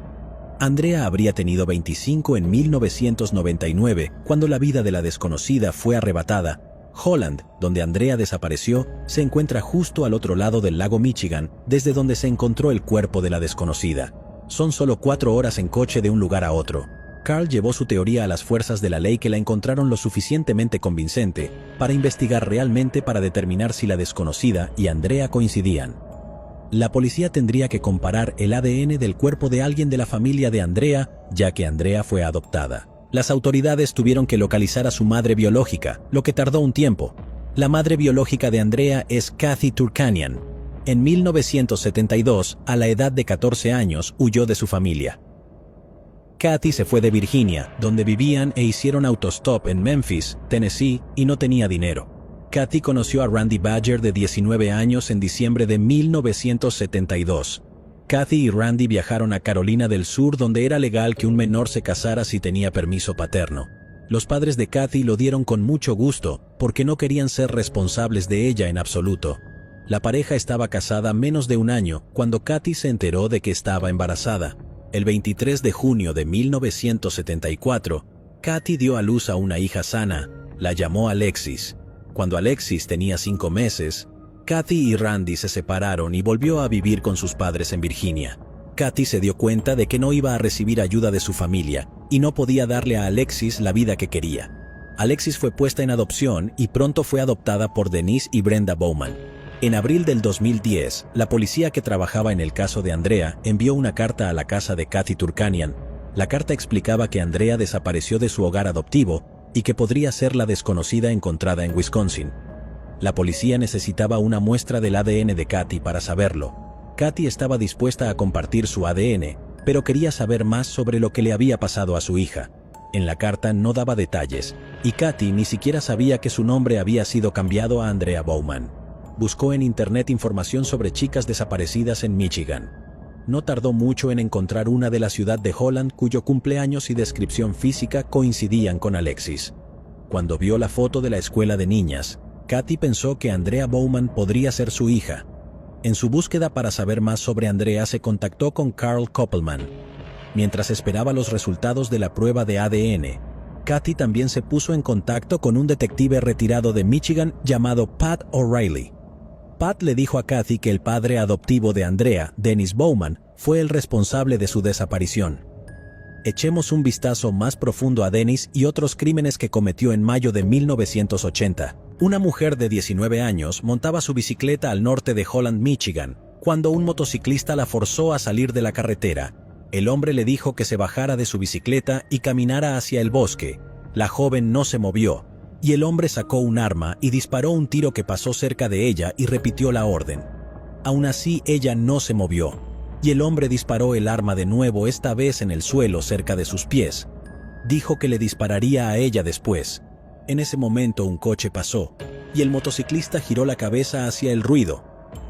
Andrea habría tenido 25 en 1999, cuando la vida de la desconocida fue arrebatada. Holland, donde Andrea desapareció, se encuentra justo al otro lado del lago Michigan, desde donde se encontró el cuerpo de la desconocida. Son solo 4 horas en coche de un lugar a otro. Carl llevó su teoría a las fuerzas de la ley que la encontraron lo suficientemente convincente para investigar realmente para determinar si la desconocida y Andrea coincidían. La policía tendría que comparar el ADN del cuerpo de alguien de la familia de Andrea, ya que Andrea fue adoptada. Las autoridades tuvieron que localizar a su madre biológica, lo que tardó un tiempo. La madre biológica de Andrea es Kathy Turkanian. En 1972, a la edad de 14 años, huyó de su familia. Kathy se fue de Virginia, donde vivían e hicieron autostop en Memphis, Tennessee, y no tenía dinero. Kathy conoció a Randy Badger de 19 años en diciembre de 1972. Kathy y Randy viajaron a Carolina del Sur, donde era legal que un menor se casara si tenía permiso paterno. Los padres de Kathy lo dieron con mucho gusto, porque no querían ser responsables de ella en absoluto. La pareja estaba casada menos de un año cuando Kathy se enteró de que estaba embarazada. El 23 de junio de 1974, Kathy dio a luz a una hija sana. La llamó Alexis. Cuando Alexis tenía 5 meses, Kathy y Randy se separaron y volvió a vivir con sus padres en Virginia. Kathy se dio cuenta de que no iba a recibir ayuda de su familia y no podía darle a Alexis la vida que quería. Alexis fue puesta en adopción y pronto fue adoptada por Denise y Brenda Bowman. En abril del 2010, la policía que trabajaba en el caso de Andrea envió una carta a la casa de Kathy Turkanian. La carta explicaba que Andrea desapareció de su hogar adoptivo y que podría ser la desconocida encontrada en Wisconsin. La policía necesitaba una muestra del ADN de Kathy para saberlo. Kathy estaba dispuesta a compartir su ADN, pero quería saber más sobre lo que le había pasado a su hija. En la carta no daba detalles, y Kathy ni siquiera sabía que su nombre había sido cambiado a Andrea Bowman. Buscó en internet información sobre chicas desaparecidas en Michigan. No tardó mucho en encontrar una de la ciudad de Holland cuyo cumpleaños y descripción física coincidían con Alexis. Cuando vio la foto de la escuela de niñas, Kathy pensó que Andrea Bowman podría ser su hija. En su búsqueda para saber más sobre Andrea se contactó con Carl Koppelman. Mientras esperaba los resultados de la prueba de ADN, Kathy también se puso en contacto con un detective retirado de Michigan llamado Pat O'Reilly. Pat le dijo a Kathy que el padre adoptivo de Andrea, Dennis Bowman, fue el responsable de su desaparición. Echemos un vistazo más profundo a Dennis y otros crímenes que cometió en mayo de 1980. Una mujer de 19 años montaba su bicicleta al norte de Holland, Michigan, cuando un motociclista la forzó a salir de la carretera. El hombre le dijo que se bajara de su bicicleta y caminara hacia el bosque. La joven no se movió, y el hombre sacó un arma y disparó un tiro que pasó cerca de ella y repitió la orden. Aún así, ella no se movió, y el hombre disparó el arma de nuevo, esta vez en el suelo cerca de sus pies. Dijo que le dispararía a ella después. En ese momento un coche pasó, y el motociclista giró la cabeza hacia el ruido,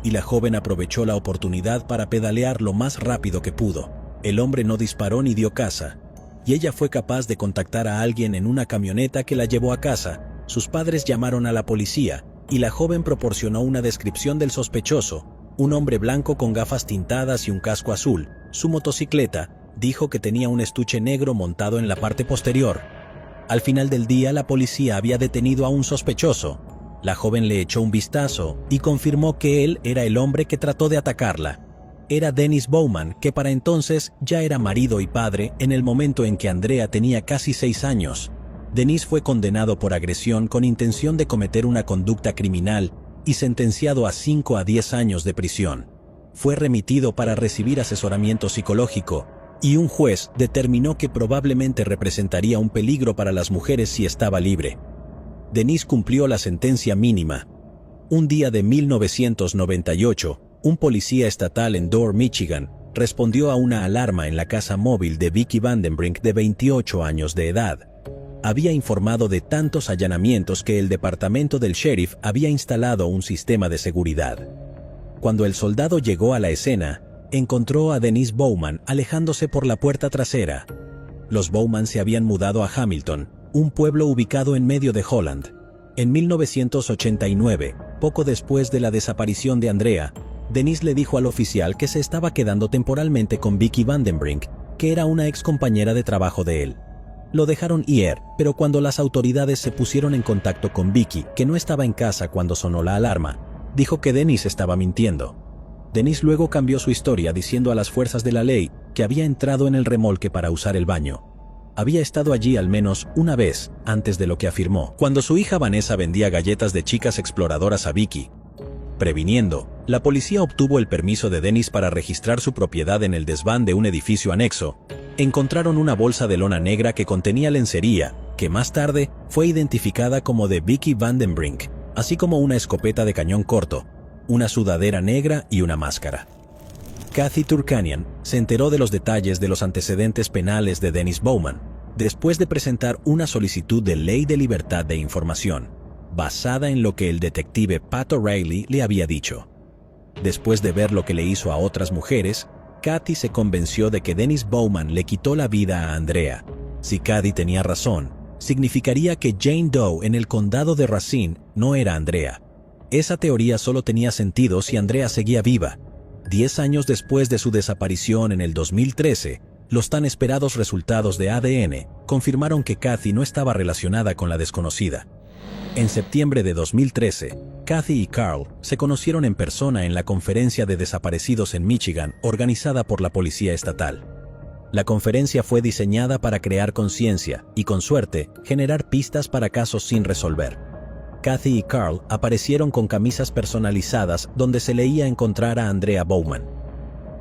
y la joven aprovechó la oportunidad para pedalear lo más rápido que pudo. El hombre no disparó ni dio caza, y ella fue capaz de contactar a alguien en una camioneta que la llevó a casa. Sus padres llamaron a la policía, y la joven proporcionó una descripción del sospechoso, un hombre blanco con gafas tintadas y un casco azul. Su motocicleta, dijo que tenía un estuche negro montado en la parte posterior. Al final del día, la policía había detenido a un sospechoso. La joven le echó un vistazo y confirmó que él era el hombre que trató de atacarla. Era Dennis Bowman, que para entonces ya era marido y padre en el momento en que Andrea tenía casi 6 años. Dennis fue condenado por agresión con intención de cometer una conducta criminal y sentenciado a 5 a 10 años de prisión. Fue remitido para recibir asesoramiento psicológico, y un juez determinó que probablemente representaría un peligro para las mujeres si estaba libre. Dennis cumplió la sentencia mínima. Un día de 1998, un policía estatal en Dorr, Michigan, respondió a una alarma en la casa móvil de Vicky Vandenbrink, de 28 años de edad. Había informado de tantos allanamientos que el departamento del sheriff había instalado un sistema de seguridad. Cuando el soldado llegó a la escena, encontró a Dennis Bowman alejándose por la puerta trasera. Los Bowman se habían mudado a Hamilton, un pueblo ubicado en medio de Holland. En 1989, poco después de la desaparición de Andrea, Dennis le dijo al oficial que se estaba quedando temporalmente con Vicky Vandenbrink, que era una ex compañera de trabajo de él. Lo dejaron ir, pero cuando las autoridades se pusieron en contacto con Vicky, que no estaba en casa cuando sonó la alarma, dijo que Dennis estaba mintiendo. Dennis luego cambió su historia diciendo a las fuerzas de la ley que había entrado en el remolque para usar el baño. Había estado allí al menos una vez antes de lo que afirmó, cuando su hija Vanessa vendía galletas de chicas exploradoras a Vicky. Previniendo, la policía obtuvo el permiso de Dennis para registrar su propiedad en el desván de un edificio anexo. Encontraron una bolsa de lona negra que contenía lencería, que más tarde fue identificada como de Vicky Vandenbrink, así como una escopeta de cañón corto, una sudadera negra y una máscara. Kathy Turkanian se enteró de los detalles de los antecedentes penales de Dennis Bowman, después de presentar una solicitud de ley de libertad de información, basada en lo que el detective Pat O'Reilly le había dicho. Después de ver lo que le hizo a otras mujeres, Kathy se convenció de que Dennis Bowman le quitó la vida a Andrea. Si Kathy tenía razón, significaría que Jane Doe en el condado de Racine no era Andrea. Esa teoría solo tenía sentido si Andrea seguía viva. 10 años después de su desaparición en el 2013, los tan esperados resultados de ADN confirmaron que Kathy no estaba relacionada con la desconocida. En septiembre de 2013, Kathy y Carl se conocieron en persona en la conferencia de desaparecidos en Michigan, organizada por la policía estatal. La conferencia fue diseñada para crear conciencia y, con suerte, generar pistas para casos sin resolver. Kathy y Carl aparecieron con camisas personalizadas donde se leía encontrar a Andrea Bowman.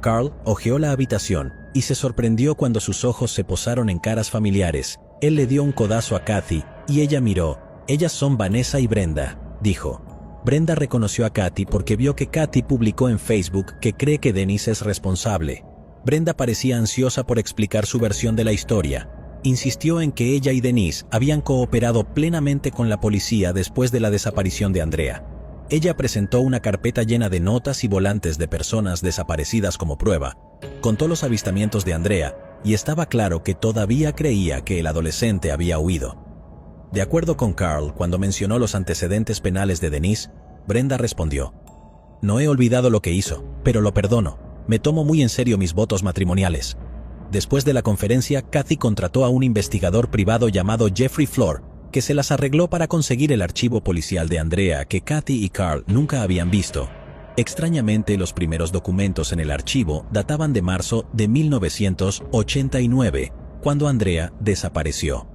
Carl hojeó la habitación y se sorprendió cuando sus ojos se posaron en caras familiares. Él le dio un codazo a Kathy y ella miró. «Ellas son Vanessa y Brenda», dijo. Brenda reconoció a Kathy porque vio que Kathy publicó en Facebook que cree que Dennis es responsable. Brenda parecía ansiosa por explicar su versión de la historia. Insistió en que ella y Denise habían cooperado plenamente con la policía después de la desaparición de Andrea. Ella presentó una carpeta llena de notas y volantes de personas desaparecidas como prueba. Contó los avistamientos de Andrea y estaba claro que todavía creía que el adolescente había huido. De acuerdo con Carl, cuando mencionó los antecedentes penales de Denise, Brenda respondió: «No he olvidado lo que hizo, pero lo perdono. Me tomo muy en serio mis votos matrimoniales». Después de la conferencia, Kathy contrató a un investigador privado llamado Jeffrey Flor, que se las arregló para conseguir el archivo policial de Andrea que Kathy y Carl nunca habían visto. Extrañamente, los primeros documentos en el archivo databan de marzo de 1989, cuando Andrea desapareció.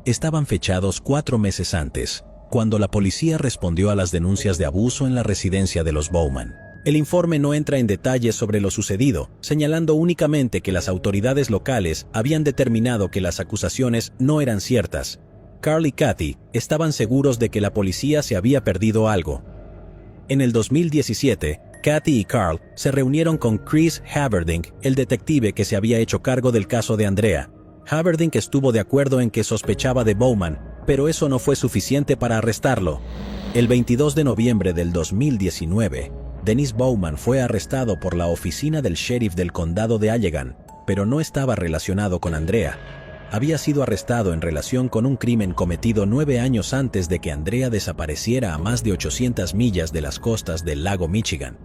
Estaban fechados 4 meses antes, cuando la policía respondió a las denuncias de abuso en la residencia de los Bowman. El informe no entra en detalles sobre lo sucedido, señalando únicamente que las autoridades locales habían determinado que las acusaciones no eran ciertas. Carl y Kathy estaban seguros de que la policía se había perdido algo. En el 2017, Kathy y Carl se reunieron con Chris Haverdink, el detective que se había hecho cargo del caso de Andrea. Haverdink estuvo de acuerdo en que sospechaba de Bowman, pero eso no fue suficiente para arrestarlo. El 22 de noviembre del 2019, Dennis Bowman fue arrestado por la oficina del sheriff del condado de Allegan, pero no estaba relacionado con Andrea. Había sido arrestado en relación con un crimen cometido 9 años antes de que Andrea desapareciera a más de 800 millas de las costas del lago Michigan.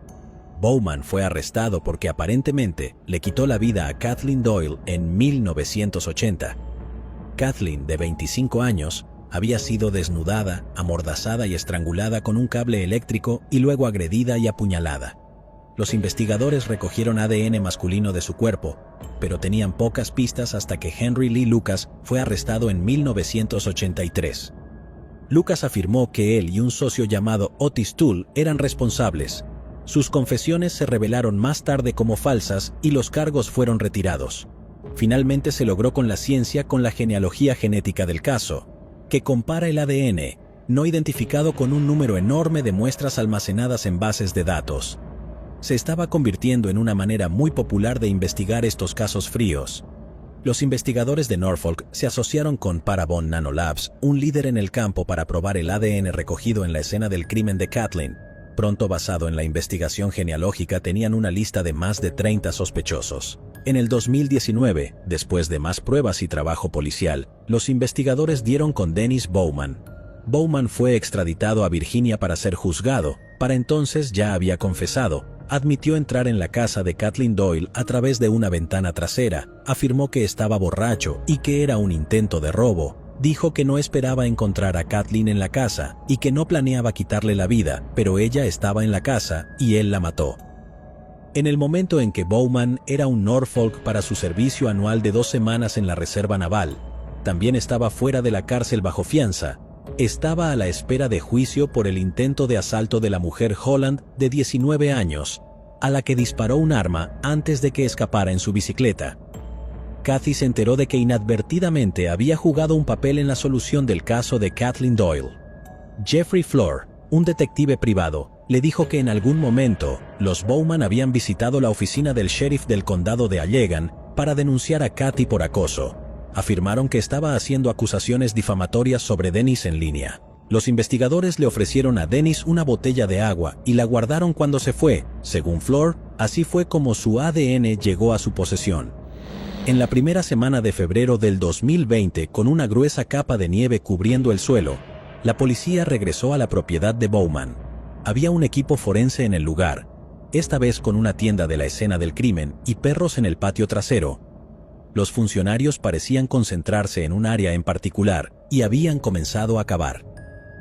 Bowman fue arrestado porque aparentemente le quitó la vida a Kathleen Doyle en 1980. Kathleen, de 25 años, había sido desnudada, amordazada y estrangulada con un cable eléctrico y luego agredida y apuñalada. Los investigadores recogieron ADN masculino de su cuerpo, pero tenían pocas pistas hasta que Henry Lee Lucas fue arrestado en 1983. Lucas afirmó que él y un socio llamado Otis Toole eran responsables. Sus confesiones se revelaron más tarde como falsas y los cargos fueron retirados. Finalmente se logró con la ciencia con la genealogía genética del caso, que compara el ADN no identificado con un número enorme de muestras almacenadas en bases de datos. Se estaba convirtiendo en una manera muy popular de investigar estos casos fríos. Los investigadores de Norfolk se asociaron con Parabon Nanolabs, un líder en el campo para probar el ADN recogido en la escena del crimen de Kathleen. Pronto, basado en la investigación genealógica, tenían una lista de más de 30 sospechosos. En el 2019, después de más pruebas y trabajo policial, los investigadores dieron con Dennis Bowman. Bowman fue extraditado a Virginia para ser juzgado. Para entonces ya había confesado. Admitió entrar en la casa de Kathleen Doyle a través de una ventana trasera. Afirmó que estaba borracho y que era un intento de robo. Dijo que no esperaba encontrar a Kathleen en la casa y que no planeaba quitarle la vida, pero ella estaba en la casa y él la mató. En el momento en que Bowman era un Norfolk para su servicio anual de 2 semanas en la Reserva Naval, también estaba fuera de la cárcel bajo fianza. Estaba a la espera de juicio por el intento de asalto de la mujer Holland de 19 años, a la que disparó un arma antes de que escapara en su bicicleta. Kathy se enteró de que inadvertidamente había jugado un papel en la solución del caso de Kathleen Doyle. Jeffrey Flor, un detective privado, le dijo que en algún momento los Bowman habían visitado la oficina del sheriff del condado de Allegan para denunciar a Kathy por acoso. Afirmaron que estaba haciendo acusaciones difamatorias sobre Dennis en línea. Los investigadores le ofrecieron a Dennis una botella de agua y la guardaron cuando se fue. Según Flor, así fue como su ADN llegó a su posesión. En la primera semana de febrero del 2020, con una gruesa capa de nieve cubriendo el suelo, la policía regresó a la propiedad de Bowman. había un equipo forense en el lugar, esta vez con una tienda de la escena del crimen y perros en el patio trasero. Los funcionarios parecían concentrarse en un área en particular y habían comenzado a cavar.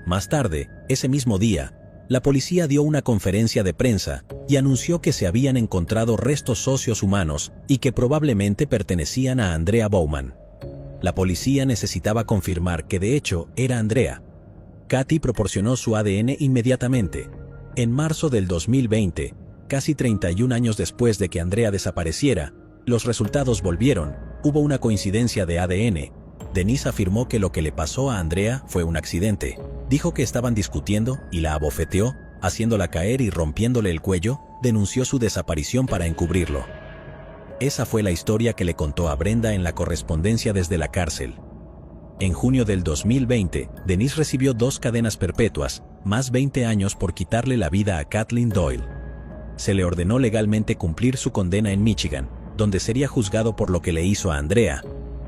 Más tarde, ese mismo día, la policía dio una conferencia de prensa y anunció que se habían encontrado restos óseos humanos y que probablemente pertenecían a Andrea Bowman. La policía necesitaba confirmar que de hecho era Andrea. Katy proporcionó su ADN inmediatamente. En marzo del 2020, casi 31 años después de que Andrea desapareciera, los resultados volvieron. Hubo una coincidencia de ADN. Denise afirmó que lo que le pasó a Andrea fue un accidente. Dijo que estaban discutiendo y la abofeteó, haciéndola caer y rompiéndole el cuello. Denunció su desaparición para encubrirlo. Esa fue la historia que le contó a Brenda en la correspondencia desde la cárcel. En junio del 2020, Denise recibió 2 cadenas perpetuas, más 20 años por quitarle la vida a Kathleen Doyle. Se le ordenó legalmente cumplir su condena en Michigan, donde sería juzgado por lo que le hizo a Andrea.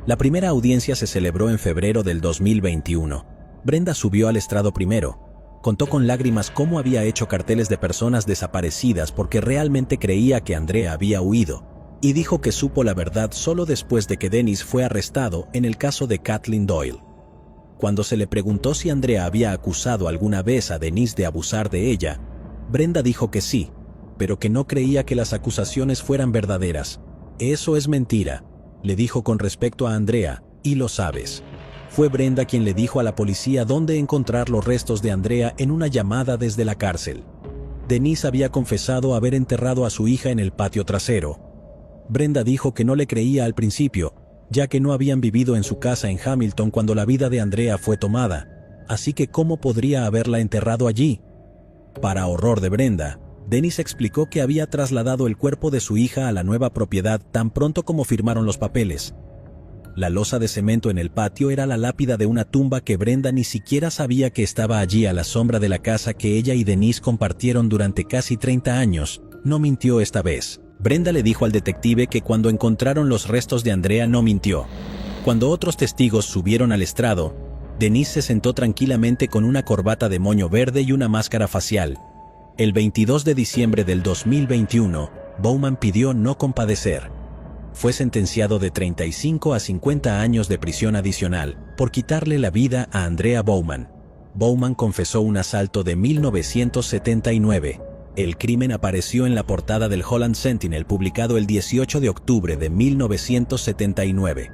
La primera audiencia se celebró en febrero del 2021. Brenda subió al estrado primero. Contó con lágrimas cómo había hecho carteles de personas desaparecidas porque realmente creía que Andrea había huido, y dijo que supo la verdad solo después de que Dennis fue arrestado en el caso de Kathleen Doyle. Cuando se le preguntó si Andrea había acusado alguna vez a Denise de abusar de ella, Brenda dijo que sí, pero que no creía que las acusaciones fueran verdaderas. «Eso es mentira», le dijo con respecto a Andrea, y lo sabes. Fue Brenda quien le dijo a la policía dónde encontrar los restos de Andrea en una llamada desde la cárcel. Denise había confesado haber enterrado a su hija en el patio trasero. Brenda dijo que no le creía al principio, ya que no habían vivido en su casa en Hamilton cuando la vida de Andrea fue tomada, así que ¿cómo podría haberla enterrado allí? Para horror de Brenda, Denise explicó que había trasladado el cuerpo de su hija a la nueva propiedad tan pronto como firmaron los papeles. La losa de cemento en el patio era la lápida de una tumba que Brenda ni siquiera sabía que estaba allí a la sombra de la casa que ella y Denise compartieron durante casi 30 años. No mintió esta vez. Brenda le dijo al detective que cuando encontraron los restos de Andrea no mintió. Cuando otros testigos subieron al estrado, Denise se sentó tranquilamente con una corbata de moño verde y una máscara facial. El 22 de diciembre del 2021, Bowman pidió no compadecer. Fue sentenciado de 35 a 50 años de prisión adicional por quitarle la vida a Andrea Bowman. Bowman confesó un asalto de 1979. El crimen apareció en la portada del Holland Sentinel publicado el 18 de octubre de 1979.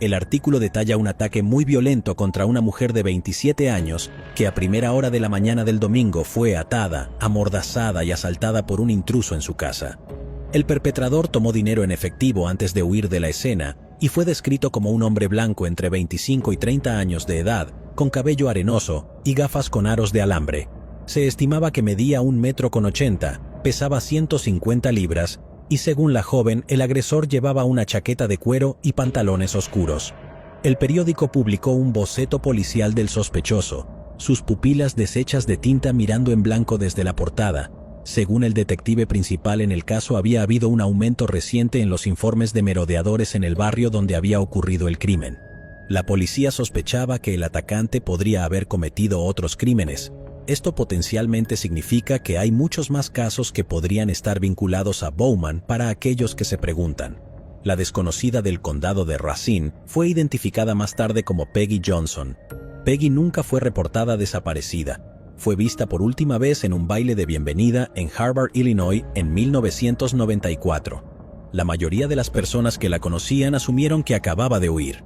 El artículo detalla un ataque muy violento contra una mujer de 27 años que a primera hora de la mañana del domingo fue atada, amordazada y asaltada por un intruso en su casa. El perpetrador tomó dinero en efectivo antes de huir de la escena y fue descrito como un hombre blanco entre 25 y 30 años de edad, con cabello arenoso y gafas con aros de alambre. Se estimaba que medía 1,80 m, pesaba 150 libras y según la joven, el agresor llevaba una chaqueta de cuero y pantalones oscuros. El periódico publicó un boceto policial del sospechoso, sus pupilas deshechas de tinta mirando en blanco desde la portada. Según el detective principal en el caso, había habido un aumento reciente en los informes de merodeadores en el barrio donde había ocurrido el crimen. La policía sospechaba que el atacante podría haber cometido otros crímenes. Esto potencialmente significa que hay muchos más casos que podrían estar vinculados a Bowman para aquellos que se preguntan. La desconocida del condado de Racine fue identificada más tarde como Peggy Johnson. Peggy nunca fue reportada desaparecida. Fue vista por última vez en un baile de bienvenida en Harvard, Illinois, en 1994. La mayoría de las personas que la conocían asumieron que acababa de huir.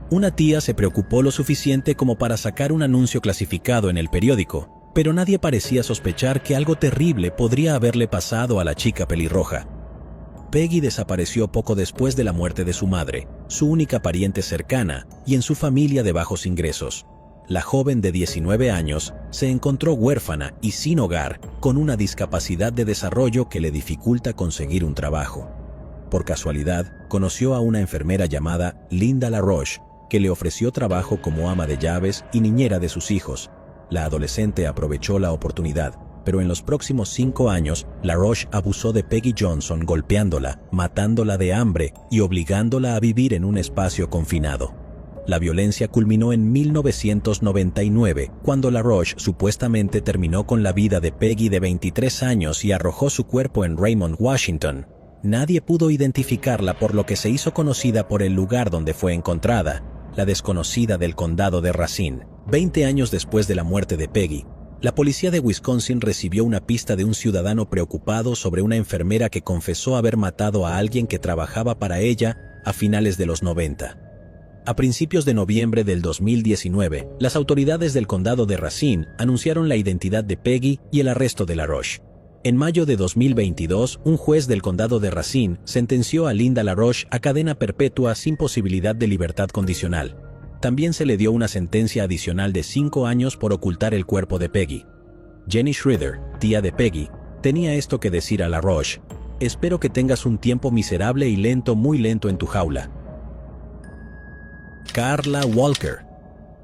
Una tía se preocupó lo suficiente como para sacar un anuncio clasificado en el periódico, pero nadie parecía sospechar que algo terrible podría haberle pasado a la chica pelirroja. Peggy desapareció poco después de la muerte de su madre, su única pariente cercana, y en su familia de bajos ingresos. La joven de 19 años se encontró huérfana y sin hogar, con una discapacidad de desarrollo que le dificulta conseguir un trabajo. Por casualidad, conoció a una enfermera llamada Linda LaRoche, que le ofreció trabajo como ama de llaves y niñera de sus hijos. La adolescente aprovechó la oportunidad, pero en los próximos 5 años, LaRoche abusó de Peggy Johnson golpeándola, matándola de hambre y obligándola a vivir en un espacio confinado. La violencia culminó en 1999, cuando LaRoche supuestamente terminó con la vida de Peggy de 23 años y arrojó su cuerpo en Raymond, Washington. Nadie pudo identificarla, por lo que se hizo conocida por el lugar donde fue encontrada, la desconocida del condado de Racine. 20 años después de la muerte de Peggy, la policía de Wisconsin recibió una pista de un ciudadano preocupado sobre una enfermera que confesó haber matado a alguien que trabajaba para ella a finales de los 90. A principios de noviembre del 2019, las autoridades del condado de Racine anunciaron la identidad de Peggy y el arresto de LaRoche. En mayo de 2022, un juez del condado de Racine sentenció a Linda LaRoche a cadena perpetua sin posibilidad de libertad condicional. También se le dio una sentencia adicional de 5 años por ocultar el cuerpo de Peggy. Jenny Schroeder, tía de Peggy, tenía esto que decir a LaRoche: «Espero que tengas un tiempo miserable y lento, muy lento en tu jaula». Carla Walker.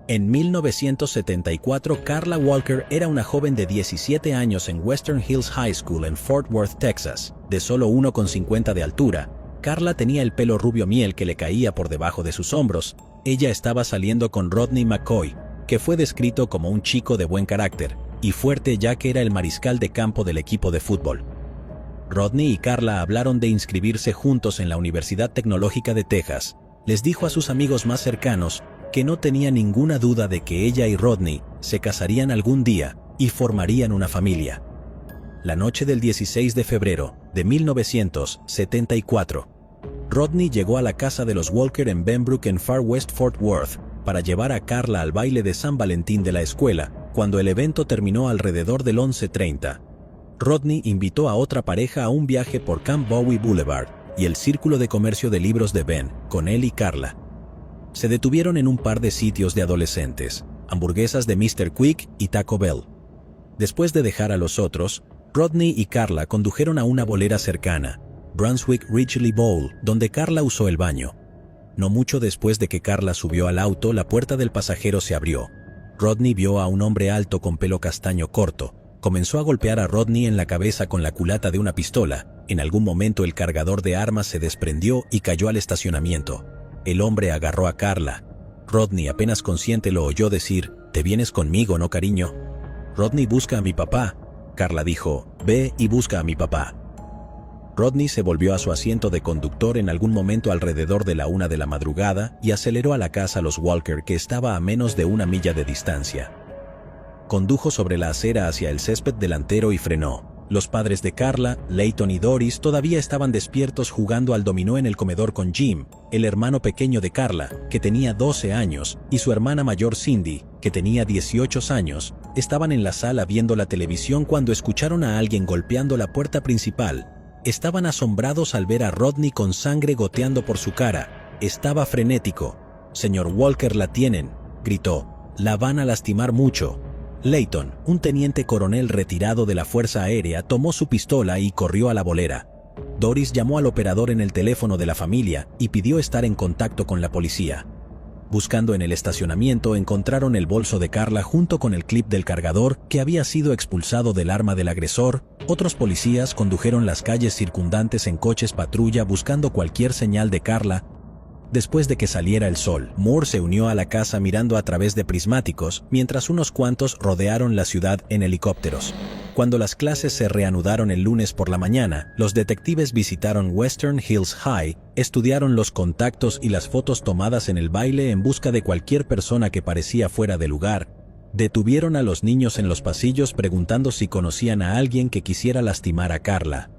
En 1974, Carla Walker era una joven de 17 años en Western Hills High School en Fort Worth, Texas. De solo 1,50 de altura, Carla tenía el pelo rubio miel que le caía por debajo de sus hombros. Ella estaba saliendo con Rodney McCoy, que fue descrito como un chico de buen carácter y fuerte, ya que era el mariscal de campo del equipo de fútbol. Rodney y Carla hablaron de inscribirse juntos en la Universidad Tecnológica de Texas. Les dijo a sus amigos más cercanos que no tenía ninguna duda de que ella y Rodney se casarían algún día y formarían una familia. La noche del 16 de febrero de 1974, Rodney llegó a la casa de los Walker en Benbrook en Far West Fort Worth para llevar a Carla al baile de San Valentín de la escuela. Cuando el evento terminó alrededor del 11:30, Rodney invitó a otra pareja a un viaje por Camp Bowie Boulevard y el Círculo de Comercio de Libros de Ben, con él y Carla. Se detuvieron en un par de sitios de adolescentes, hamburguesas de Mr. Quick y Taco Bell. Después de dejar a los otros, Rodney y Carla condujeron a una bolera cercana, Brunswick Ridgely Bowl, donde Carla usó el baño. No mucho después de que Carla subió al auto, la puerta del pasajero se abrió. Rodney vio a un hombre alto con pelo castaño corto. Comenzó a golpear a Rodney en la cabeza con la culata de una pistola. En algún momento el cargador de armas se desprendió y cayó al estacionamiento. El hombre agarró a Carla. Rodney, apenas consciente, lo oyó decir: «¿Te vienes conmigo, no, cariño?» «Rodney, busca a mi papá». Carla dijo: «Ve y busca a mi papá». Rodney se volvió a su asiento de conductor en algún momento alrededor de la 1 de la madrugada y aceleró a la casa Los Walker, que estaba a menos de 1 milla de distancia. Condujo sobre la acera hacia el césped delantero y frenó. Los padres de Carla, Leighton y Doris, todavía estaban despiertos jugando al dominó en el comedor con Jim, el hermano pequeño de Carla, que tenía 12 años, y su hermana mayor Cindy, que tenía 18 años. Estaban en la sala viendo la televisión cuando escucharon a alguien golpeando la puerta principal. Estaban asombrados al ver a Rodney con sangre goteando por su cara. Estaba frenético. «Señor Walker, la tienen», gritó. «La van a lastimar mucho». Leighton, un teniente coronel retirado de la Fuerza Aérea, tomó su pistola y corrió a la bolera. Doris llamó al operador en el teléfono de la familia y pidió estar en contacto con la policía. Buscando en el estacionamiento, encontraron el bolso de Carla junto con el clip del cargador que había sido expulsado del arma del agresor. Otros policías condujeron las calles circundantes en coches patrulla buscando cualquier señal de Carla. Después de que saliera el sol, Moore se unió a la casa mirando a través de prismáticos, mientras unos cuantos rodearon la ciudad en helicópteros. Cuando las clases se reanudaron el lunes por la mañana, los detectives visitaron Western Hills High, estudiaron los contactos y las fotos tomadas en el baile en busca de cualquier persona que parecía fuera de lugar. Detuvieron a los niños en los pasillos preguntando si conocían a alguien que quisiera lastimar a Carla.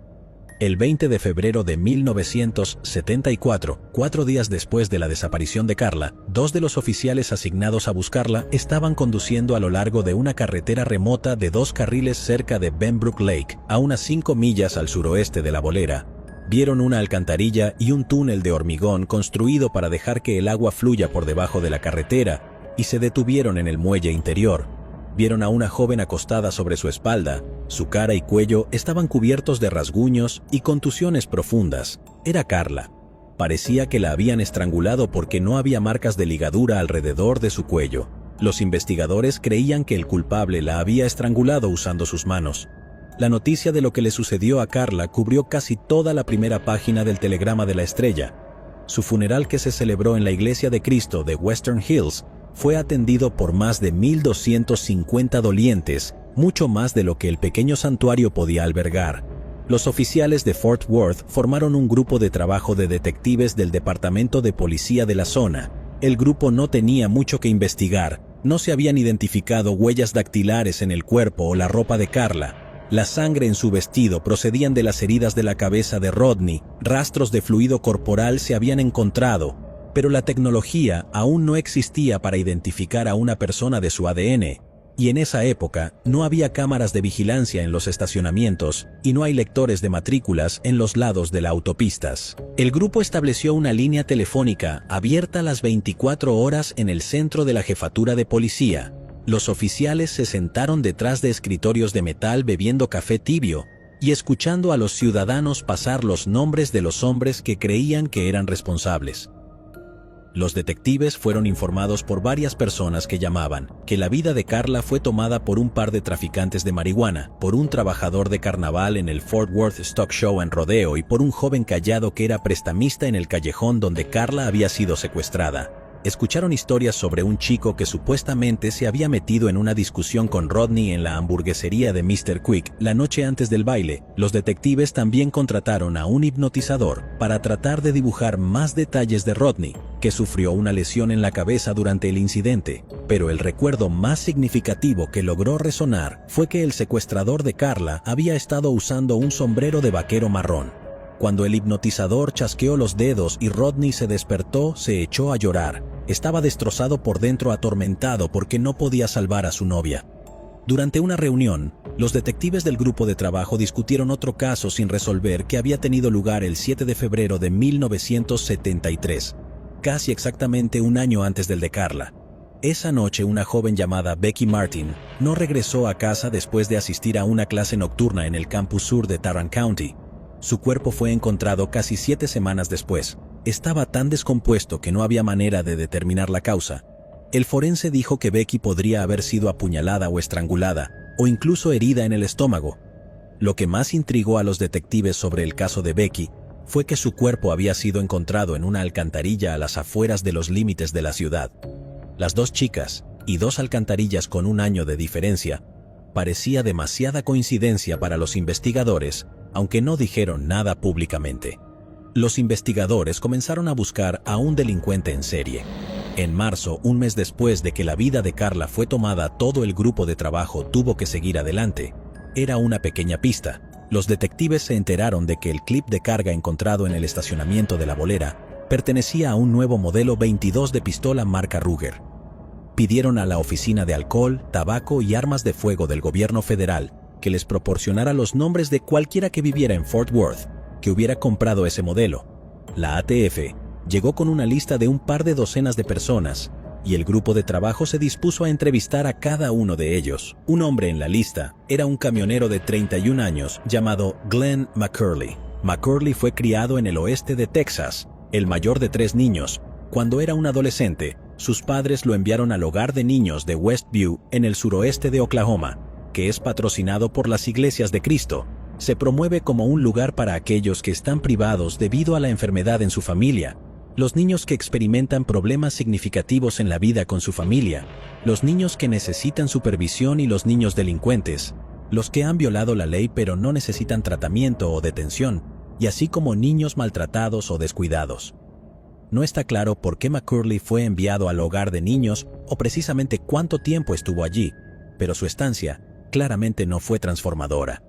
El 20 de febrero de 1974, 4 días después de la desaparición de Carla, 2 de los oficiales asignados a buscarla estaban conduciendo a lo largo de una carretera remota de 2 carriles cerca de Benbrook Lake, a unas 5 millas al suroeste de la bolera. Vieron una alcantarilla y un túnel de hormigón construido para dejar que el agua fluya por debajo de la carretera, y se detuvieron en el muelle interior. Vieron a una joven acostada sobre su espalda. Su cara y cuello estaban cubiertos de rasguños y contusiones profundas. Era Carla. Parecía que la habían estrangulado porque no había marcas de ligadura alrededor de su cuello. Los investigadores creían que el culpable la había estrangulado usando sus manos. La noticia de lo que le sucedió a Carla cubrió casi toda la primera página del Telegrama de la Estrella. Su funeral, que se celebró en la Iglesia de Cristo de Western Hills, fue atendido por más de 1,250 dolientes, mucho más de lo que el pequeño santuario podía albergar. Los oficiales de Fort Worth formaron un grupo de trabajo de detectives del Departamento de Policía de la zona. El grupo no tenía mucho que investigar, no se habían identificado huellas dactilares en el cuerpo o la ropa de Carla. La sangre en su vestido procedían de las heridas de la cabeza de Rodney, rastros de fluido corporal se habían encontrado, pero la tecnología aún no existía para identificar a una persona de su ADN, y en esa época no había cámaras de vigilancia en los estacionamientos y no hay lectores de matrículas en los lados de las autopistas. El grupo estableció una línea telefónica abierta las 24 horas en el centro de la jefatura de policía. Los oficiales se sentaron detrás de escritorios de metal bebiendo café tibio y escuchando a los ciudadanos pasar los nombres de los hombres que creían que eran responsables. Los detectives fueron informados por varias personas que llamaban que la vida de Carla fue tomada por un par de traficantes de marihuana, por un trabajador de carnaval en el Fort Worth Stock Show and Rodeo y por un joven callado que era prestamista en el callejón donde Carla había sido secuestrada. Escucharon historias sobre un chico que supuestamente se había metido en una discusión con Rodney en la hamburguesería de Mr. Quick la noche antes del baile. Los detectives también contrataron a un hipnotizador para tratar de dibujar más detalles de Rodney, que sufrió una lesión en la cabeza durante el incidente, pero el recuerdo más significativo que logró resonar fue que el secuestrador de Carla había estado usando un sombrero de vaquero marrón. Cuando el hipnotizador chasqueó los dedos y Rodney se despertó, se echó a llorar. Estaba destrozado por dentro, atormentado porque no podía salvar a su novia. Durante una reunión, los detectives del grupo de trabajo discutieron otro caso sin resolver que había tenido lugar el 7 de febrero de 1973, casi exactamente un año antes del de Carla. Esa noche una joven llamada Becky Martin no regresó a casa después de asistir a una clase nocturna en el campus sur de Tarrant County. Su cuerpo fue encontrado casi 7 semanas después. Estaba tan descompuesto que no había manera de determinar la causa. El forense dijo que Becky podría haber sido apuñalada o estrangulada, o incluso herida en el estómago. Lo que más intrigó a los detectives sobre el caso de Becky fue que su cuerpo había sido encontrado en una alcantarilla a las afueras de los límites de la ciudad. Las dos chicas, y 2 alcantarillas con un año de diferencia, parecía demasiada coincidencia para los investigadores, aunque no dijeron nada públicamente. Los investigadores comenzaron a buscar a un delincuente en serie. En marzo, un mes después de que la vida de Carla fue tomada, todo el grupo de trabajo tuvo que seguir adelante. Era una pequeña pista. Los detectives se enteraron de que el clip de carga encontrado en el estacionamiento de la bolera pertenecía a un nuevo modelo 22 de pistola marca Ruger. Pidieron a la Oficina de Alcohol, Tabaco y Armas de Fuego del gobierno federal que les proporcionara los nombres de cualquiera que viviera en Fort Worth que hubiera comprado ese modelo. La ATF llegó con una lista de un par de docenas de personas y el grupo de trabajo se dispuso a entrevistar a cada uno de ellos. Un hombre en la lista era un camionero de 31 años llamado Glenn McCurley. McCurley fue criado en el oeste de Texas, el mayor de 3 niños. Cuando era un adolescente, sus padres lo enviaron al hogar de niños de Westview en el suroeste de Oklahoma, que es patrocinado por las Iglesias de Cristo. Se promueve como un lugar para aquellos que están privados debido a la enfermedad en su familia, los niños que experimentan problemas significativos en la vida con su familia, los niños que necesitan supervisión y los niños delincuentes, los que han violado la ley pero no necesitan tratamiento o detención, y así como niños maltratados o descuidados. No está claro por qué McCurley fue enviado al hogar de niños o precisamente cuánto tiempo estuvo allí, pero su estancia claramente no fue transformadora.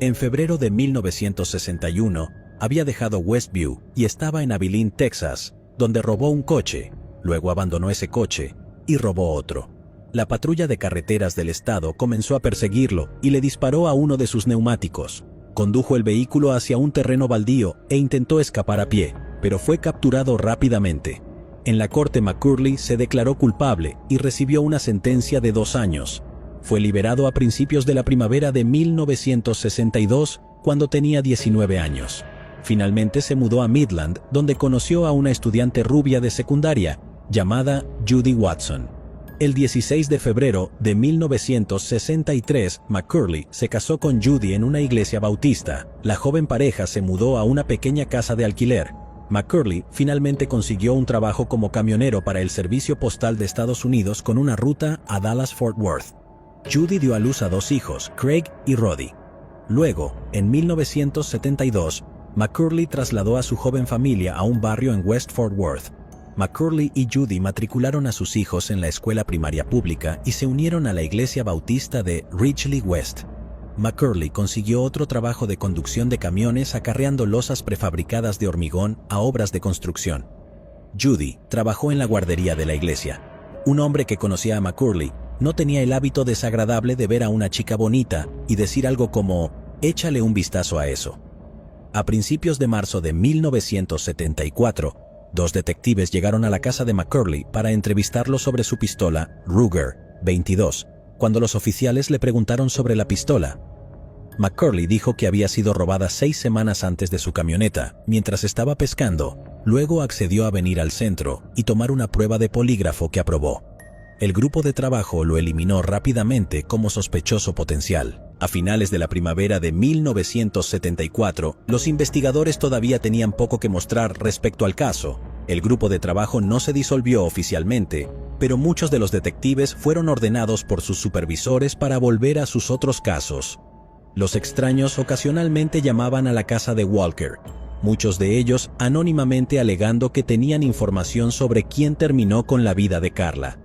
En febrero de 1961, había dejado Westview y estaba en Abilene, Texas, donde robó un coche, luego abandonó ese coche y robó otro. La patrulla de carreteras del estado comenzó a perseguirlo y le disparó a uno de sus neumáticos. Condujo el vehículo hacia un terreno baldío e intentó escapar a pie, pero fue capturado rápidamente. En la corte, McCurley se declaró culpable y recibió una sentencia de 2 años. Fue liberado a principios de la primavera de 1962, cuando tenía 19 años. Finalmente se mudó a Midland, donde conoció a una estudiante rubia de secundaria, llamada Judy Watson. El 16 de febrero de 1963, McCurley se casó con Judy en una iglesia bautista. La joven pareja se mudó a una pequeña casa de alquiler. McCurley finalmente consiguió un trabajo como camionero para el Servicio Postal de Estados Unidos con una ruta a Dallas-Fort Worth. Judy dio a luz a 2 hijos, Craig y Roddy. Luego, en 1972, McCurley trasladó a su joven familia a un barrio en West Fort Worth. McCurley y Judy matricularon a sus hijos en la escuela primaria pública y se unieron a la iglesia bautista de Ridgely West. McCurley consiguió otro trabajo de conducción de camiones acarreando losas prefabricadas de hormigón a obras de construcción. Judy trabajó en la guardería de la iglesia. Un hombre que conocía a McCurley no tenía el hábito desagradable de ver a una chica bonita y decir algo como, échale un vistazo a eso. A principios de marzo de 1974, 2 detectives llegaron a la casa de McCurley para entrevistarlo sobre su pistola Ruger 22. Cuando los oficiales le preguntaron sobre la pistola, McCurley dijo que había sido robada 6 semanas antes de su camioneta, mientras estaba pescando. Luego accedió a venir al centro y tomar una prueba de polígrafo que aprobó. El grupo de trabajo lo eliminó rápidamente como sospechoso potencial. A finales de la primavera de 1974, los investigadores todavía tenían poco que mostrar respecto al caso. El grupo de trabajo no se disolvió oficialmente, pero muchos de los detectives fueron ordenados por sus supervisores para volver a sus otros casos. Los extraños ocasionalmente llamaban a la casa de Walker, muchos de ellos anónimamente alegando que tenían información sobre quién terminó con la vida de Carla.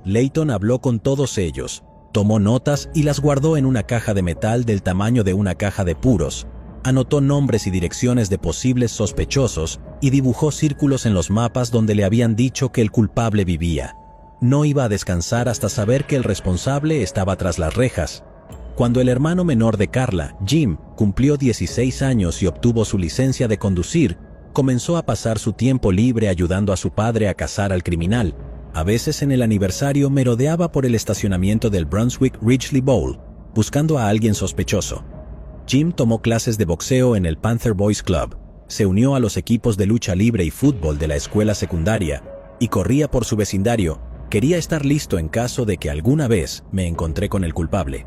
Layton habló con todos ellos, tomó notas y las guardó en una caja de metal del tamaño de una caja de puros, anotó nombres y direcciones de posibles sospechosos y dibujó círculos en los mapas donde le habían dicho que el culpable vivía. No iba a descansar hasta saber que el responsable estaba tras las rejas. Cuando el hermano menor de Carla, Jim, cumplió 16 años y obtuvo su licencia de conducir, comenzó a pasar su tiempo libre ayudando a su padre a cazar al criminal. A veces en el aniversario merodeaba por el estacionamiento del Brunswick Ridgely Bowl, buscando a alguien sospechoso. Jim tomó clases de boxeo en el Panther Boys Club, se unió a los equipos de lucha libre y fútbol de la escuela secundaria, y corría por su vecindario. Quería estar listo en caso de que alguna vez me encontré con el culpable.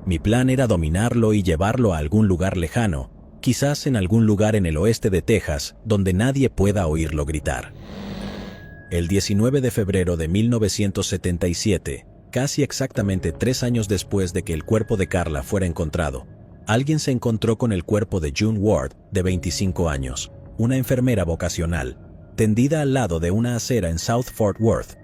Mi plan era dominarlo y llevarlo a algún lugar lejano, quizás en algún lugar en el oeste de Texas, donde nadie pueda oírlo gritar. El 19 de febrero de 1977, casi exactamente 3 años después de que el cuerpo de Carla fuera encontrado, alguien se encontró con el cuerpo de June Ward, de 25 años, una enfermera vocacional, tendida al lado de una acera en South Fort Worth.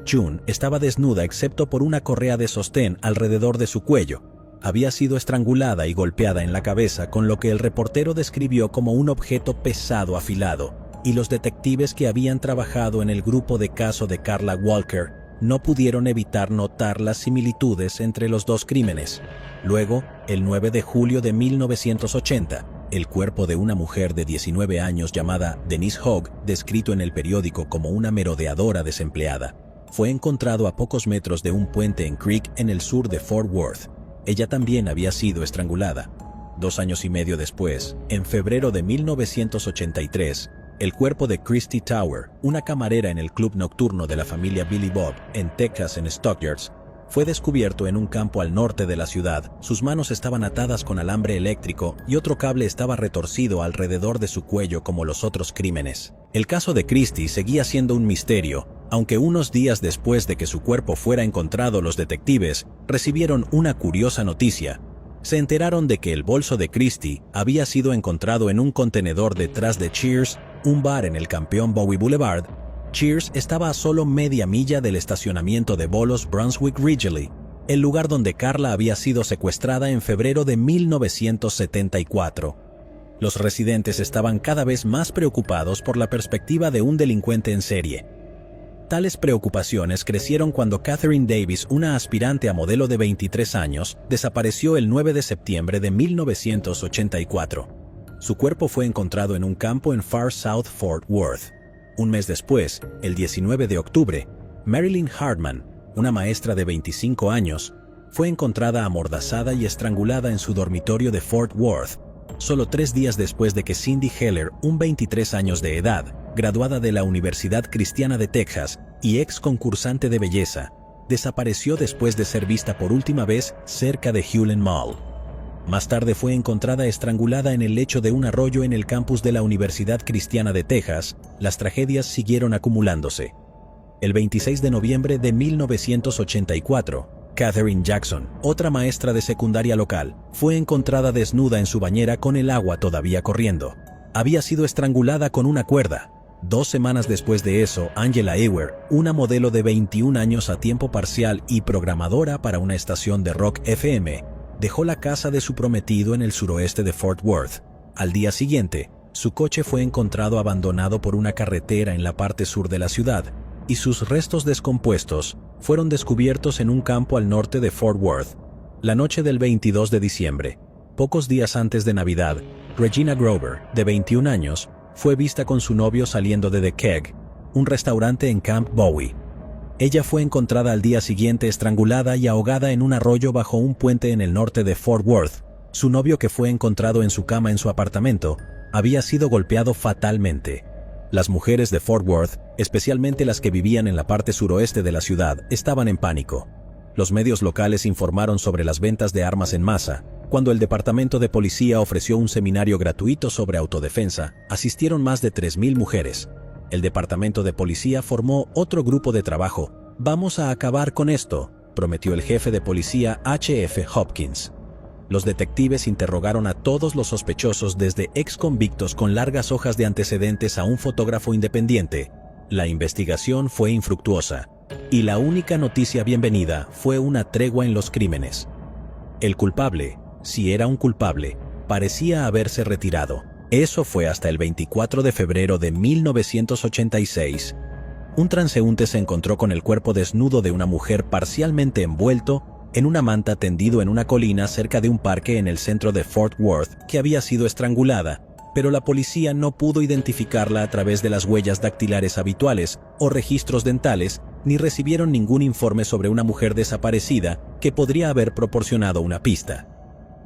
June estaba desnuda excepto por una correa de sostén alrededor de su cuello. Había sido estrangulada y golpeada en la cabeza con lo que el reportero describió como un objeto pesado afilado, y los detectives que habían trabajado en el grupo de caso de Carla Walker no pudieron evitar notar las similitudes entre los 2 crímenes. Luego, el 9 de julio de 1980, el cuerpo de una mujer de 19 años llamada Denise Hogg, descrito en el periódico como una merodeadora desempleada, fue encontrado a pocos metros de un puente en Creek en el sur de Fort Worth. Ella también había sido estrangulada. 2 años y medio después, en febrero de 1983, el cuerpo de Christy Tower, una camarera en el club nocturno de la familia Billy Bob en Texas en Stockyards, fue descubierto en un campo al norte de la ciudad. Sus manos estaban atadas con alambre eléctrico y otro cable estaba retorcido alrededor de su cuello como los otros crímenes. El caso de Christy seguía siendo un misterio, aunque unos días después de que su cuerpo fuera encontrado, los detectives recibieron una curiosa noticia. Se enteraron de que el bolso de Christy había sido encontrado en un contenedor detrás de Cheers, un bar en el Campeón Bowie Boulevard. Cheers estaba a solo media milla del estacionamiento de bolos Brunswick Ridgely, el lugar donde Carla había sido secuestrada en febrero de 1974. Los residentes estaban cada vez más preocupados por la perspectiva de un delincuente en serie. Tales preocupaciones crecieron cuando Catherine Davis, una aspirante a modelo de 23 años, desapareció el 9 de septiembre de 1984. Su cuerpo fue encontrado en un campo en Far South Fort Worth. Un mes después, el 19 de octubre, Marilyn Hartman, una maestra de 25 años, fue encontrada amordazada y estrangulada en su dormitorio de Fort Worth, solo 3 días después de que Cindy Heller, un 23 años de edad, graduada de la Universidad Cristiana de Texas y ex concursante de belleza, desapareció después de ser vista por última vez cerca de Hulen Mall. Más tarde fue encontrada estrangulada en el lecho de un arroyo en el campus de la Universidad Cristiana de Texas. Las tragedias siguieron acumulándose. El 26 de noviembre de 1984, Katherine Jackson, otra maestra de secundaria local, fue encontrada desnuda en su bañera con el agua todavía corriendo. Había sido estrangulada con una cuerda. 2 semanas después de eso, Angela Ewer, una modelo de 21 años a tiempo parcial y programadora para una estación de rock FM, dejó la casa de su prometido en el suroeste de Fort Worth. Al día siguiente, su coche fue encontrado abandonado por una carretera en la parte sur de la ciudad, y sus restos descompuestos fueron descubiertos en un campo al norte de Fort Worth. La noche del 22 de diciembre, pocos días antes de Navidad, Regina Grover, de 21 años, fue vista con su novio saliendo de The Keg, un restaurante en Camp Bowie. Ella fue encontrada al día siguiente estrangulada y ahogada en un arroyo bajo un puente en el norte de Fort Worth. Su novio, que fue encontrado en su cama en su apartamento, había sido golpeado fatalmente. Las mujeres de Fort Worth, especialmente las que vivían en la parte suroeste de la ciudad, estaban en pánico. Los medios locales informaron sobre las ventas de armas en masa. Cuando el Departamento de Policía ofreció un seminario gratuito sobre autodefensa, asistieron más de 3,000 mujeres. El Departamento de Policía formó otro grupo de trabajo. «Vamos a acabar con esto», prometió el jefe de policía H.F. Hopkins. Los detectives interrogaron a todos los sospechosos, desde ex-convictos con largas hojas de antecedentes a un fotógrafo independiente. La investigación fue infructuosa, y la única noticia bienvenida fue una tregua en los crímenes. El culpable, si era un culpable, parecía haberse retirado. Eso fue hasta el 24 de febrero de 1986. Un transeúnte se encontró con el cuerpo desnudo de una mujer parcialmente envuelto en una manta, tendido en una colina cerca de un parque en el centro de Fort Worth, que había sido estrangulada, pero la policía no pudo identificarla a través de las huellas dactilares habituales o registros dentales, ni recibieron ningún informe sobre una mujer desaparecida que podría haber proporcionado una pista.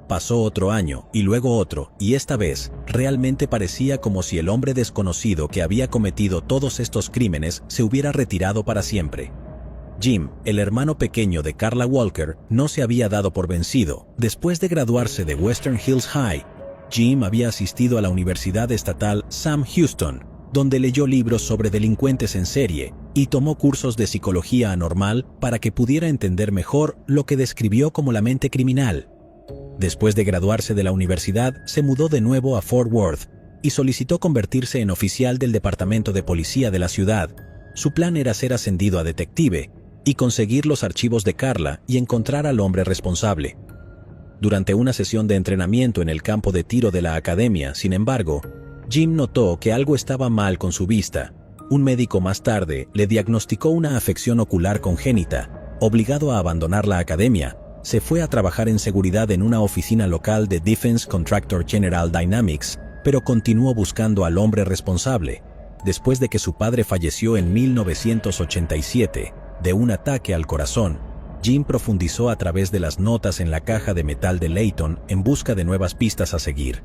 Pasó otro año, y luego otro, y esta vez, realmente parecía como si el hombre desconocido que había cometido todos estos crímenes se hubiera retirado para siempre. Jim, el hermano pequeño de Carla Walker, no se había dado por vencido. Después de graduarse de Western Hills High, Jim había asistido a la Universidad Estatal Sam Houston, donde leyó libros sobre delincuentes en serie y tomó cursos de psicología anormal para que pudiera entender mejor lo que describió como la mente criminal. Después de graduarse de la universidad, se mudó de nuevo a Fort Worth y solicitó convertirse en oficial del departamento de policía de la ciudad. Su plan era ser ascendido a detective y conseguir los archivos de Carla y encontrar al hombre responsable. Durante una sesión de entrenamiento en el campo de tiro de la academia, sin embargo, Jim notó que algo estaba mal con su vista. Un médico más tarde le diagnosticó una afección ocular congénita. Obligado a abandonar la academia, se fue a trabajar en seguridad en una oficina local de Defense Contractor General Dynamics, pero continuó buscando al hombre responsable. Después de que su padre falleció en 1987 de un ataque al corazón, Jim profundizó a través de las notas en la caja de metal de Layton en busca de nuevas pistas a seguir.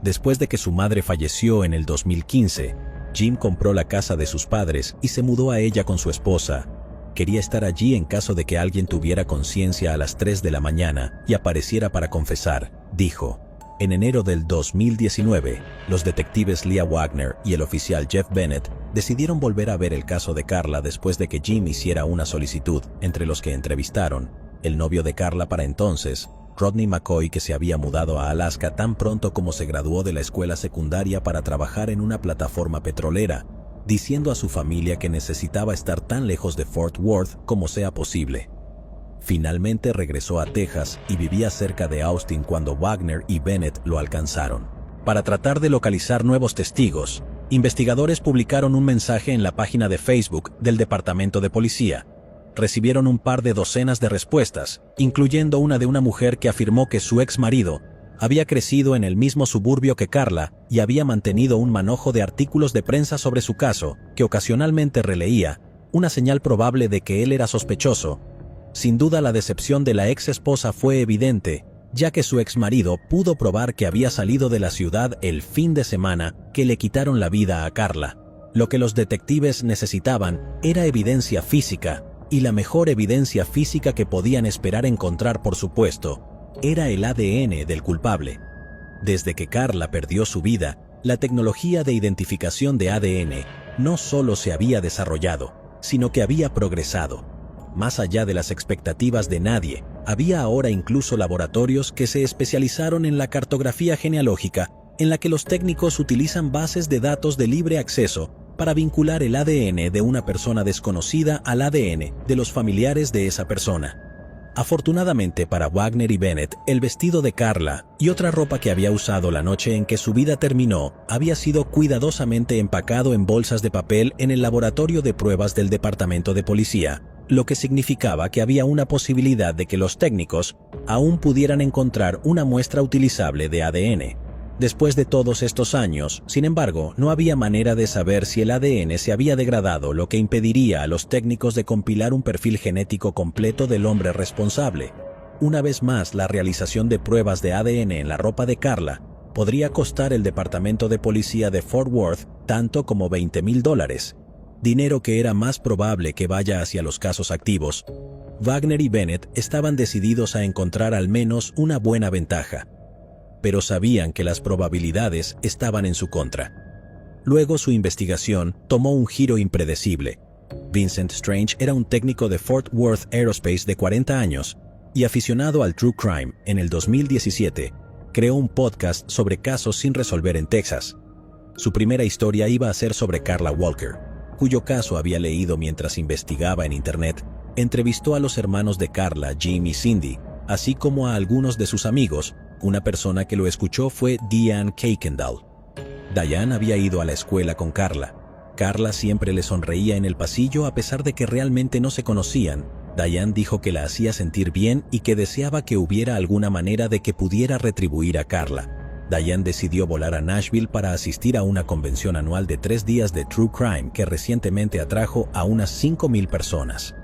Después de que su madre falleció en el 2015, Jim compró la casa de sus padres y se mudó a ella con su esposa. Quería estar allí en caso de que alguien tuviera conciencia a las 3 de la mañana y apareciera para confesar, dijo. En enero del 2019, los detectives Leah Wagner y el oficial Jeff Bennett decidieron volver a ver el caso de Carla después de que Jim hiciera una solicitud, entre los que entrevistaron el novio de Carla para entonces, Rodney McCoy, que se había mudado a Alaska tan pronto como se graduó de la escuela secundaria para trabajar en una plataforma petrolera, diciendo a su familia que necesitaba estar tan lejos de Fort Worth como sea posible. Finalmente regresó a Texas y vivía cerca de Austin cuando Wagner y Bennett lo alcanzaron. Para tratar de localizar nuevos testigos, investigadores publicaron un mensaje en la página de Facebook del Departamento de Policía. Recibieron un par de docenas de respuestas, incluyendo una de una mujer que afirmó que su ex marido había crecido en el mismo suburbio que Carla y había mantenido un manojo de artículos de prensa sobre su caso, que ocasionalmente releía, una señal probable de que él era sospechoso. Sin duda, la decepción de la ex esposa fue evidente, ya que su ex marido pudo probar que había salido de la ciudad el fin de semana que le quitaron la vida a Carla. Lo que los detectives necesitaban era evidencia física, y la mejor evidencia física que podían esperar encontrar, por supuesto, era el ADN del culpable. Desde que Karla perdió su vida, la tecnología de identificación de ADN no solo se había desarrollado, sino que había progresado. Más allá de las expectativas de nadie, había ahora incluso laboratorios que se especializaron en la cartografía genealógica, en la que los técnicos utilizan bases de datos de libre acceso para vincular el ADN de una persona desconocida al ADN de los familiares de esa persona. Afortunadamente para Wagner y Bennett, el vestido de Karla y otra ropa que había usado la noche en que su vida terminó había sido cuidadosamente empacado en bolsas de papel en el laboratorio de pruebas del departamento de policía, lo que significaba que había una posibilidad de que los técnicos aún pudieran encontrar una muestra utilizable de ADN. Después de todos estos años, sin embargo, no había manera de saber si el ADN se había degradado, lo que impediría a los técnicos de compilar un perfil genético completo del hombre responsable. Una vez más, la realización de pruebas de ADN en la ropa de Karla podría costar el departamento de policía de Fort Worth tanto como $20,000, dinero que era más probable que vaya hacia los casos activos. Wagner y Bennett estaban decididos a encontrar al menos una buena ventaja, pero sabían que las probabilidades estaban en su contra. Luego su investigación tomó un giro impredecible. Vincent Strange era un técnico de Fort Worth Aerospace de 40 años y aficionado al true crime. En el 2017, creó un podcast sobre casos sin resolver en Texas. Su primera historia iba a ser sobre Karla Walker, cuyo caso había leído mientras investigaba en Internet. Entrevistó a los hermanos de Karla, Jim y Cindy, así como a algunos de sus amigos. Una persona que lo escuchó fue Diane Kuykendall. Diane había ido a la escuela con Karla. Karla siempre le sonreía en el pasillo a pesar de que realmente no se conocían. Diane dijo que la hacía sentir bien y que deseaba que hubiera alguna manera de que pudiera retribuir a Karla. Diane decidió volar a Nashville para asistir a una convención anual de 3 días de True Crime que recientemente atrajo a unas 5,000 personas.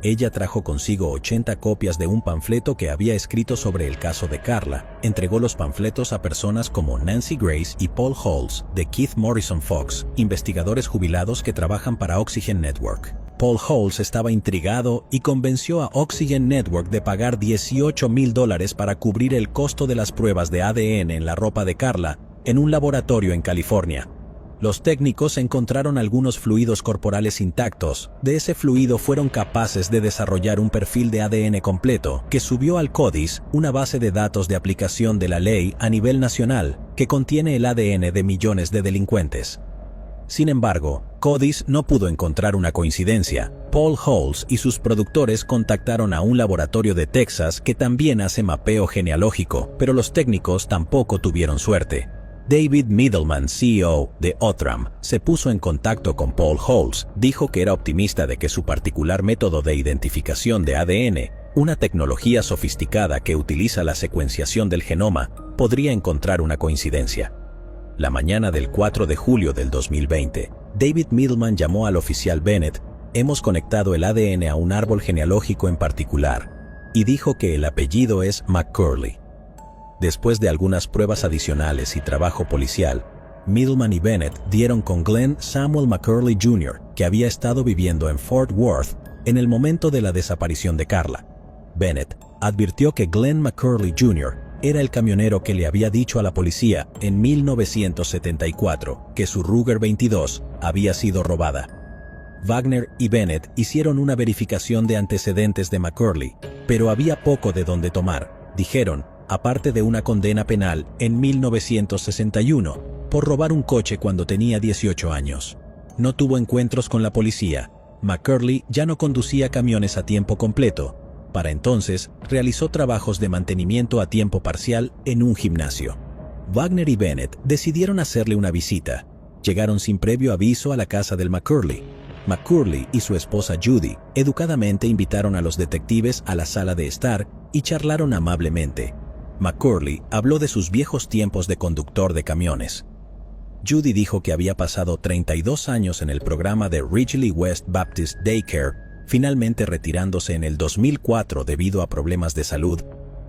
Ella trajo consigo 80 copias de un panfleto que había escrito sobre el caso de Karla. Entregó los panfletos a personas como Nancy Grace y Paul Holes de Keith Morrison Fox, investigadores jubilados que trabajan para Oxygen Network. Paul Holes estaba intrigado y convenció a Oxygen Network de pagar $18,000 para cubrir el costo de las pruebas de ADN en la ropa de Karla en un laboratorio en California. Los técnicos encontraron algunos fluidos corporales intactos. De ese fluido fueron capaces de desarrollar un perfil de ADN completo que subió al CODIS, una base de datos de aplicación de la ley a nivel nacional que contiene el ADN de millones de delincuentes. Sin embargo, CODIS no pudo encontrar una coincidencia. Paul Holes y sus productores contactaron a un laboratorio de Texas que también hace mapeo genealógico, pero los técnicos tampoco tuvieron suerte. David Middleman, CEO de Outram, se puso en contacto con Paul Holes. Dijo que era optimista de que su particular método de identificación de ADN, una tecnología sofisticada que utiliza la secuenciación del genoma, podría encontrar una coincidencia. La mañana del 4 de julio del 2020, David Middleman llamó al oficial Bennett. Hemos conectado el ADN a un árbol genealógico en particular, y dijo que el apellido es McCurley. Después de algunas pruebas adicionales y trabajo policial, Middleman y Bennett dieron con Glenn Samuel McCurley Jr., que había estado viviendo en Fort Worth en el momento de la desaparición de Karla. Bennett advirtió que Glenn McCurley Jr. era el camionero que le había dicho a la policía en 1974 que su Ruger 22 había sido robada. Wagner y Bennett hicieron una verificación de antecedentes de McCurley, pero había poco de dónde tomar. Dijeron, aparte de una condena penal en 1961 por robar un coche cuando tenía 18 años. No tuvo encuentros con la policía. McCurley ya no conducía camiones a tiempo completo. Para entonces, realizó trabajos de mantenimiento a tiempo parcial en un gimnasio. Wagner y Bennett decidieron hacerle una visita. Llegaron sin previo aviso a la casa del McCurley. McCurley y su esposa Judy educadamente invitaron a los detectives a la sala de estar y charlaron amablemente. McCurley habló de sus viejos tiempos de conductor de camiones. Judy dijo que había pasado 32 años en el programa de Ridgely West Baptist Daycare, finalmente retirándose en el 2004 debido a problemas de salud.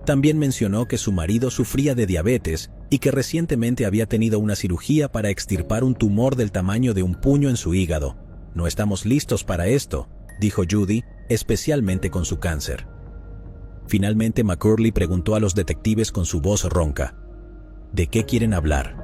También mencionó que su marido sufría de diabetes y que recientemente había tenido una cirugía para extirpar un tumor del tamaño de un puño en su hígado. No estamos listos para esto, dijo Judy, especialmente con su cáncer. Finalmente McCurley preguntó a los detectives con su voz ronca: ¿de qué quieren hablar?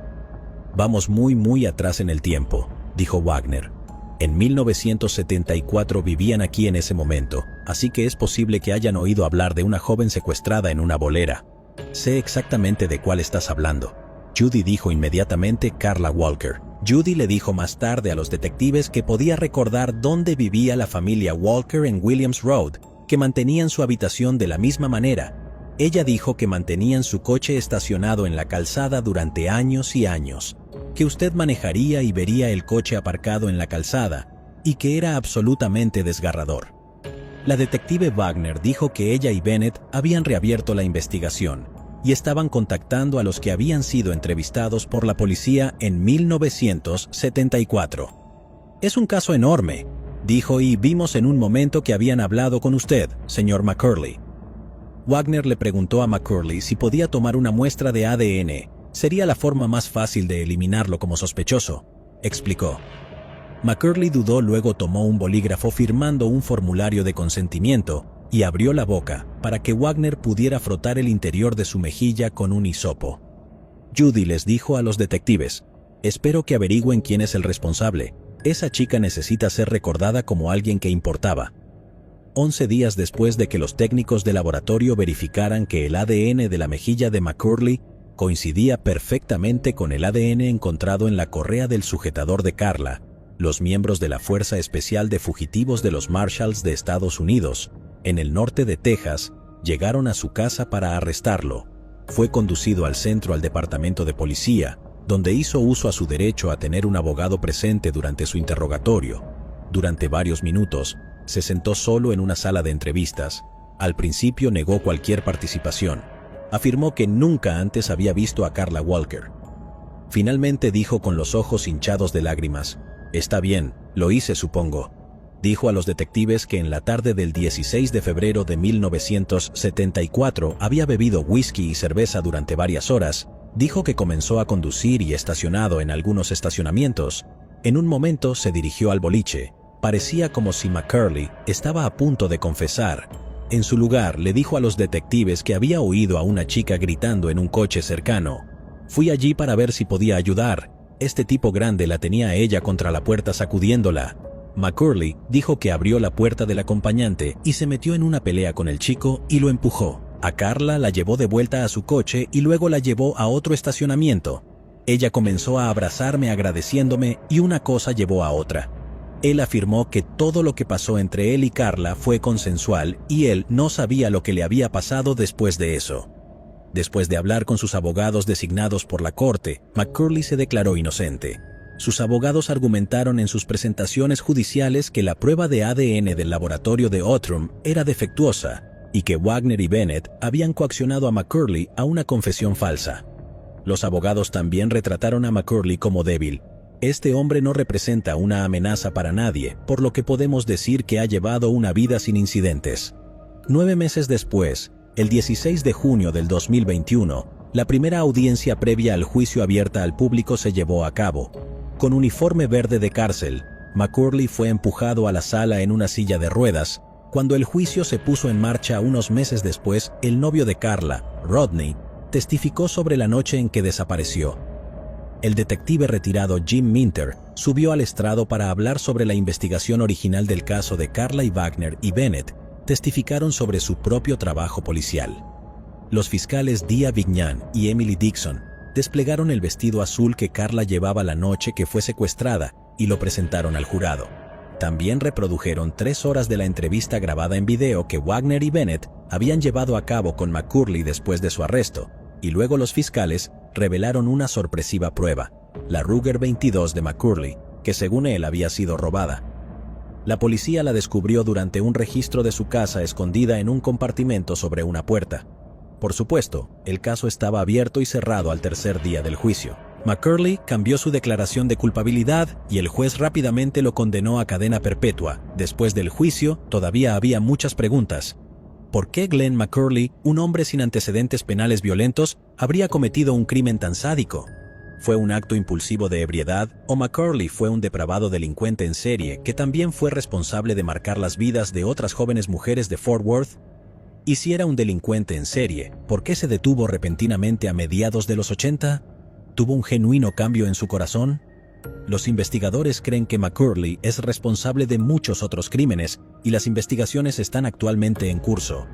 Vamos muy atrás en el tiempo, dijo Wagner. En 1974 vivían aquí en ese momento, así que es posible que hayan oído hablar de una joven secuestrada en una bolera. Sé exactamente de cuál estás hablando. Judy, dijo inmediatamente Carla Walker. Judy le dijo más tarde a los detectives que podía recordar dónde vivía la familia Walker en Williams Road, que mantenían su habitación de la misma manera. Ella dijo que mantenían su coche estacionado en la calzada durante años y años, que usted manejaría y vería el coche aparcado en la calzada, y que era absolutamente desgarrador. La detective Wagner dijo que ella y Bennett habían reabierto la investigación y estaban contactando a los que habían sido entrevistados por la policía en 1974. Es un caso enorme, dijo, y vimos en un momento que habían hablado con usted, señor McCurley. Wagner le preguntó a McCurley si podía tomar una muestra de ADN. Sería la forma más fácil de eliminarlo como sospechoso, explicó. McCurley dudó, luego tomó un bolígrafo firmando un formulario de consentimiento y abrió la boca para que Wagner pudiera frotar el interior de su mejilla con un hisopo. Judy les dijo a los detectives: espero que averigüen quién es el responsable. Esa chica necesita ser recordada como alguien que importaba. 11 días después de que los técnicos de laboratorio verificaran que el ADN de la mejilla de McCurley coincidía perfectamente con el ADN encontrado en la correa del sujetador de Carla, los miembros de la Fuerza Especial de Fugitivos de los Marshalls de Estados Unidos, en el norte de Texas, llegaron a su casa para arrestarlo. Fue conducido al departamento de policía, donde hizo uso a su derecho a tener un abogado presente durante su interrogatorio. Durante varios minutos, se sentó solo en una sala de entrevistas. Al principio negó cualquier participación. Afirmó que nunca antes había visto a Carla Walker. Finalmente dijo con los ojos hinchados de lágrimas: está bien, lo hice, supongo. Dijo a los detectives que en la tarde del 16 de febrero de 1974 había bebido whisky y cerveza durante varias horas. Dijo que comenzó a conducir y estacionado en algunos estacionamientos. En un momento se dirigió al boliche. Parecía como si McCurley estaba a punto de confesar. En su lugar, le dijo a los detectives que había oído a una chica gritando en un coche cercano. Fui allí para ver si podía ayudar. Este tipo grande la tenía a ella contra la puerta sacudiéndola. McCurley dijo que abrió la puerta del acompañante y se metió en una pelea con el chico y lo empujó. A Carla la llevó de vuelta a su coche y luego la llevó a otro estacionamiento. Ella comenzó a abrazarme agradeciéndome y una cosa llevó a otra. Él afirmó que todo lo que pasó entre él y Carla fue consensual y él no sabía lo que le había pasado después de eso. Después de hablar con sus abogados designados por la corte, McCurley se declaró inocente. Sus abogados argumentaron en sus presentaciones judiciales que la prueba de ADN del laboratorio de Outram era defectuosa y que Wagner y Bennett habían coaccionado a McCurley a una confesión falsa. Los abogados también retrataron a McCurley como débil. Este hombre no representa una amenaza para nadie, por lo que podemos decir que ha llevado una vida sin incidentes. 9 meses después, el 16 de junio del 2021, la primera audiencia previa al juicio abierta al público se llevó a cabo. Con uniforme verde de cárcel, McCurley fue empujado a la sala en una silla de ruedas. Cuando el juicio se puso en marcha unos meses después, el novio de Carla, Rodney, testificó sobre la noche en que desapareció. El detective retirado Jim Minter subió al estrado para hablar sobre la investigación original del caso de Carla, y Wagner y Bennett testificaron sobre su propio trabajo policial. Los fiscales Dia Vignan y Emily Dixon desplegaron el vestido azul que Carla llevaba la noche que fue secuestrada y lo presentaron al jurado. También reprodujeron 3 horas de la entrevista grabada en video que Wagner y Bennett habían llevado a cabo con McCurley después de su arresto, y luego los fiscales revelaron una sorpresiva prueba, la Ruger 22 de McCurley, que según él había sido robada. La policía la descubrió durante un registro de su casa escondida en un compartimento sobre una puerta. Por supuesto, el caso estaba abierto y cerrado al tercer día del juicio. McCurley cambió su declaración de culpabilidad y el juez rápidamente lo condenó a cadena perpetua. Después del juicio, todavía había muchas preguntas. ¿Por qué Glenn McCurley, un hombre sin antecedentes penales violentos, habría cometido un crimen tan sádico? ¿Fue un acto impulsivo de ebriedad o McCurley fue un depravado delincuente en serie que también fue responsable de marcar las vidas de otras jóvenes mujeres de Fort Worth? Y si era un delincuente en serie, ¿por qué se detuvo repentinamente a mediados de los 80? ¿Tuvo un genuino cambio en su corazón? Los investigadores creen que McCurley es responsable de muchos otros crímenes y las investigaciones están actualmente en curso.